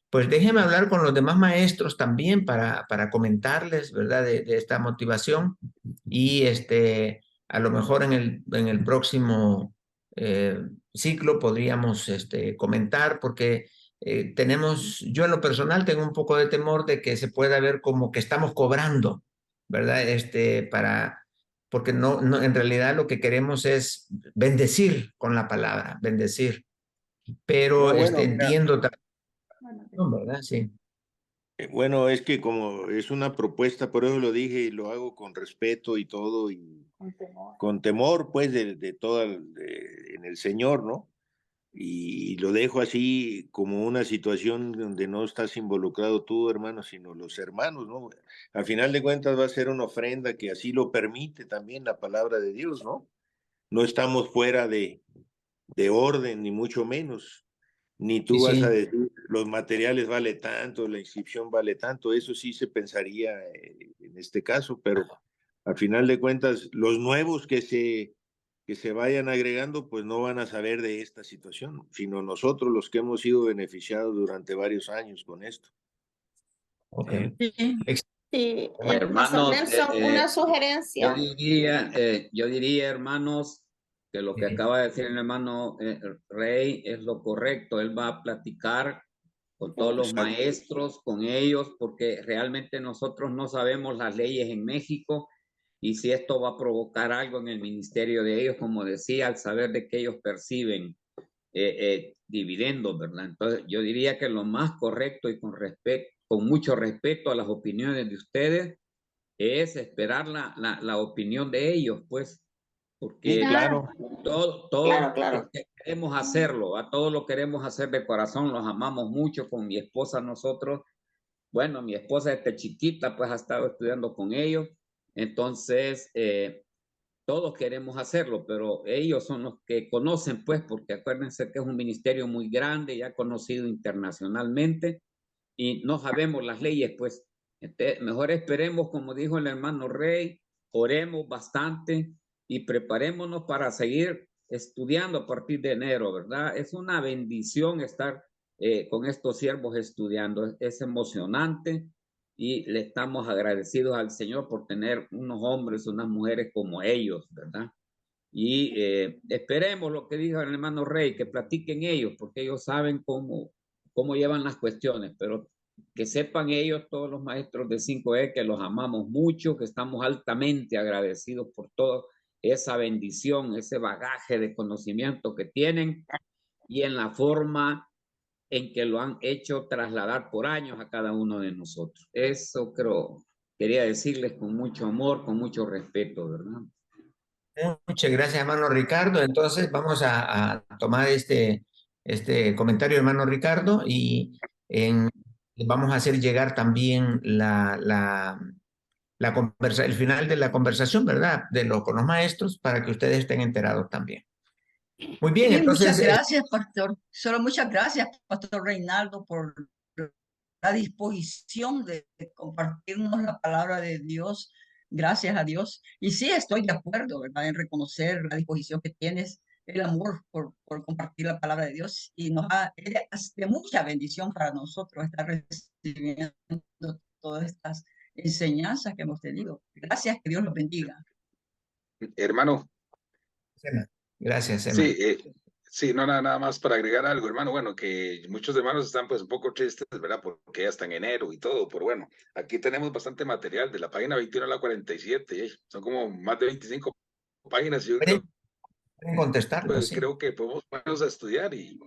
pues déjenme hablar con los demás maestros también para comentarles, ¿verdad? De esta motivación y a lo mejor en el próximo ciclo podríamos comentar, porque yo en lo personal tengo un poco de temor de que se pueda ver como que estamos cobrando, ¿verdad? Porque en realidad lo que queremos es bendecir con la palabra, bendecir. Pero No, bueno, mira, entiendo también, ¿verdad? Sí. Bueno, es que como es una propuesta, por eso lo dije y lo hago con respeto y todo, y con temor, pues, de todo en el Señor, ¿no? Y lo dejo así como una situación donde no estás involucrado tú, hermano, sino los hermanos, ¿no? Al final de cuentas va a ser una ofrenda que así lo permite también la palabra de Dios, ¿no? No estamos fuera de orden, ni mucho menos. Ni tú vas a decir, los materiales vale tanto, la inscripción vale tanto, eso sí se pensaría en este caso, pero al final de cuentas, los nuevos que se vayan agregando, pues no van a saber de esta situación, sino nosotros los que hemos sido beneficiados durante varios años con esto. Ok. Sí, Hermanos, Nelson, una sugerencia. yo diría, hermanos, que lo que acaba de decir el hermano Rey es lo correcto. Él va a platicar con todos los maestros, con ellos, porque realmente nosotros no sabemos las leyes en México y si esto va a provocar algo en el ministerio de ellos, como decía, al saber de que ellos perciben dividendos, ¿verdad? Entonces, yo diría que lo más correcto y con mucho respeto a las opiniones de ustedes, es esperar la opinión de ellos, pues, porque claro. todos queremos hacerlo, a todos lo queremos hacer de corazón, los amamos mucho, con mi esposa nosotros, bueno, mi esposa desde chiquita pues ha estado estudiando con ellos, entonces todos queremos hacerlo, pero ellos son los que conocen, pues, porque acuérdense que es un ministerio muy grande, ya conocido internacionalmente, y no sabemos las leyes, pues, mejor esperemos, como dijo el hermano Rey, oremos bastante y preparémonos para seguir estudiando a partir de enero, ¿verdad? Es una bendición estar con estos siervos estudiando, es emocionante y le estamos agradecidos al Señor por tener unos hombres, unas mujeres como ellos, ¿verdad? Y esperemos lo que dijo el hermano Rey, que platiquen ellos, porque ellos saben cómo llevan las cuestiones, pero que sepan ellos, todos los maestros de 5E, que los amamos mucho, que estamos altamente agradecidos por toda esa bendición, ese bagaje de conocimiento que tienen y en la forma en que lo han hecho trasladar por años a cada uno de nosotros. Eso creo quería decirles con mucho amor, con mucho respeto, ¿verdad? Muchas gracias, hermano Ricardo. Entonces vamos a tomar este comentario, hermano Ricardo, y vamos a hacer llegar también el final de la conversación, ¿verdad? Con los maestros para que ustedes estén enterados también. Muy bien, Sí, entonces... muchas gracias, pastor. Solo muchas gracias, pastor Reinaldo, por la disposición de compartirnos la palabra de Dios. Gracias a Dios. Y sí, estoy de acuerdo, ¿verdad? En reconocer la disposición que tienes, el amor por compartir la palabra de Dios. Y es de mucha bendición para nosotros estar recibiendo todas estas enseñanzas que hemos tenido. Gracias, que Dios los bendiga. Hermano. Gracias, Emma. Sí, sí, no, nada más para agregar algo, hermano. Bueno, que muchos hermanos están pues un poco tristes, ¿verdad? Porque ya está en enero y todo, pero bueno, aquí tenemos bastante material de la página 21 a la 47, son como más de 25 páginas. Yo creo, contestarlo, pues, sí. creo que podemos ponernos a estudiar y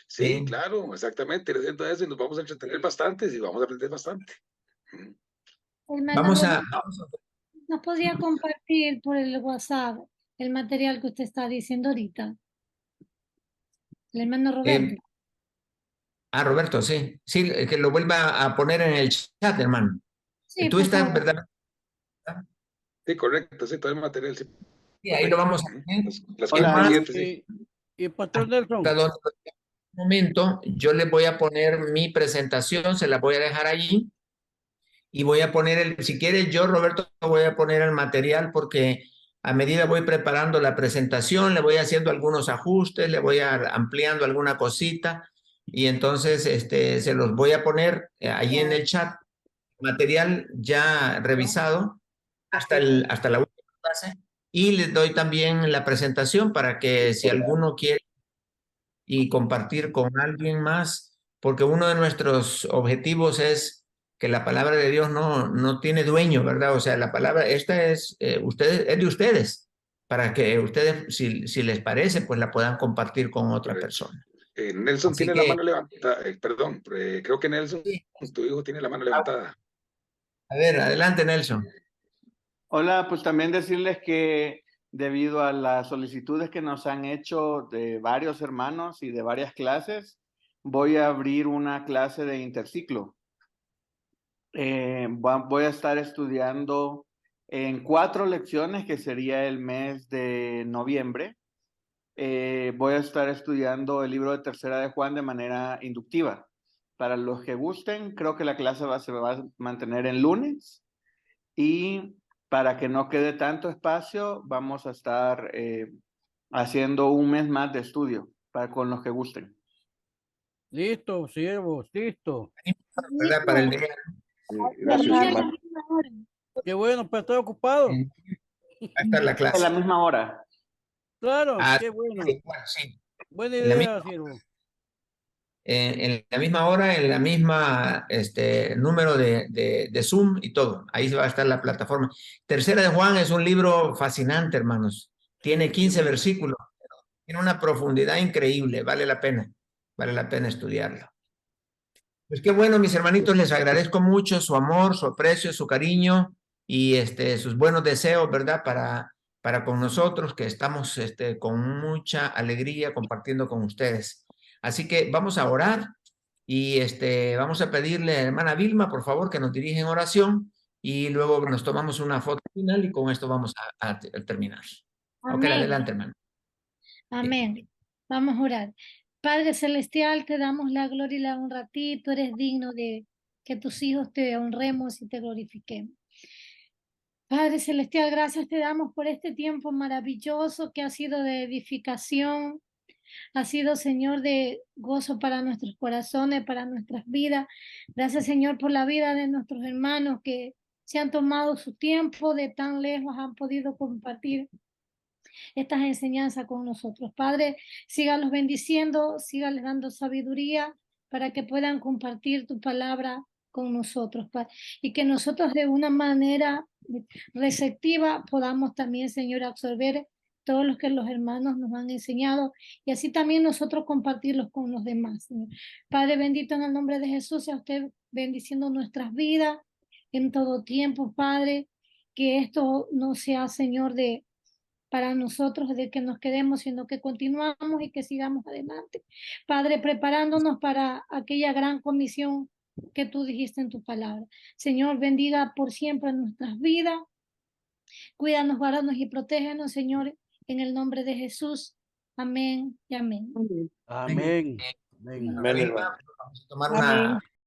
sí, claro, exactamente, siento eso y nos vamos a entretener bastante y vamos a aprender bastante. Vamos a... ¿Nos podría compartir por el WhatsApp el material que usted está diciendo ahorita? El hermano Roberto. Roberto, sí. Sí, que lo vuelva a poner en el chat, hermano. Sí, tú estás, ¿verdad? Sí, correcto, sí, todo el material. Sí, sí ahí lo vamos a poner. Y Pastor Nelson. Un momento, yo le voy a poner mi presentación, se la voy a dejar allí. Y voy a poner, si quiere yo, Roberto, voy a poner el material porque a medida voy preparando la presentación, le voy haciendo algunos ajustes, le voy ampliando alguna cosita y entonces se los voy a poner ahí en el chat. Material ya revisado hasta la última clase y les doy también la presentación para que si alguno quiere y compartir con alguien más, porque uno de nuestros objetivos es que la palabra de Dios no tiene dueño, ¿verdad? O sea, la palabra, esta es, es de ustedes, para que ustedes, si les parece, pues la puedan compartir con otra persona. Nelson tiene la mano levantada, perdón, creo que Nelson, tu hijo tiene la mano levantada. A ver, adelante, Nelson. Hola, pues también decirles que debido a las solicitudes que nos han hecho de varios hermanos y de varias clases, voy a abrir una clase de interciclo. Voy a estar estudiando en 4 lecciones, que sería el mes de noviembre. Voy a estar estudiando el libro de Tercera de Juan de manera inductiva. Para los que gusten, creo que la clase se va a mantener en lunes. Y para que no quede tanto espacio, vamos a estar haciendo un mes más de estudio con los que gusten. Listo, siervos, listo. ¿Verdad? Para el día. Qué bueno, pero estoy ocupado. Hasta la clase. A la misma hora. Claro, qué bueno. Sí. Buena idea, siervo. En la misma hora, en la misma número de Zoom y todo. Ahí va a estar la plataforma. Tercera de Juan es un libro fascinante, hermanos. Tiene 15 versículos. Tiene una profundidad increíble. Vale la pena estudiarlo. Pues qué bueno, mis hermanitos, les agradezco mucho su amor, su aprecio, su cariño y sus buenos deseos, ¿verdad? Para con nosotros, que estamos con mucha alegría compartiendo con ustedes. Así que vamos a orar y vamos a pedirle a la hermana Vilma, por favor, que nos dirija en oración y luego nos tomamos una foto final y con esto vamos a terminar. Ok, adelante, hermano. Amén. Vamos a orar. Padre Celestial, te damos la gloria y la honra a ti. Tú eres digno de que tus hijos te honremos y te glorifiquemos. Padre Celestial, gracias te damos por este tiempo maravilloso que ha sido de edificación, ha sido, Señor, de gozo para nuestros corazones, para nuestras vidas. Gracias, Señor, por la vida de nuestros hermanos que se han tomado su tiempo de tan lejos, han podido compartir estas enseñanzas con nosotros. Padre, sígalos bendiciendo, sígales dando sabiduría para que puedan compartir tu palabra con nosotros, Padre. Y que nosotros de una manera receptiva podamos también, Señor, absorber todo lo que los hermanos nos han enseñado y así también nosotros compartirlos con los demás, Señor. Padre bendito, en el nombre de Jesús, sea usted bendiciendo nuestras vidas, en todo tiempo, Padre, que esto no sea, Señor, para nosotros de que nos quedemos, sino que continuamos y que sigamos adelante. Padre, preparándonos para aquella gran comisión que tú dijiste en tu palabra. Señor, bendiga por siempre nuestras vidas. Cuídanos, guárdanos y protégenos, Señor, en el nombre de Jesús. Amén y amén. Amén. Vamos a tomar una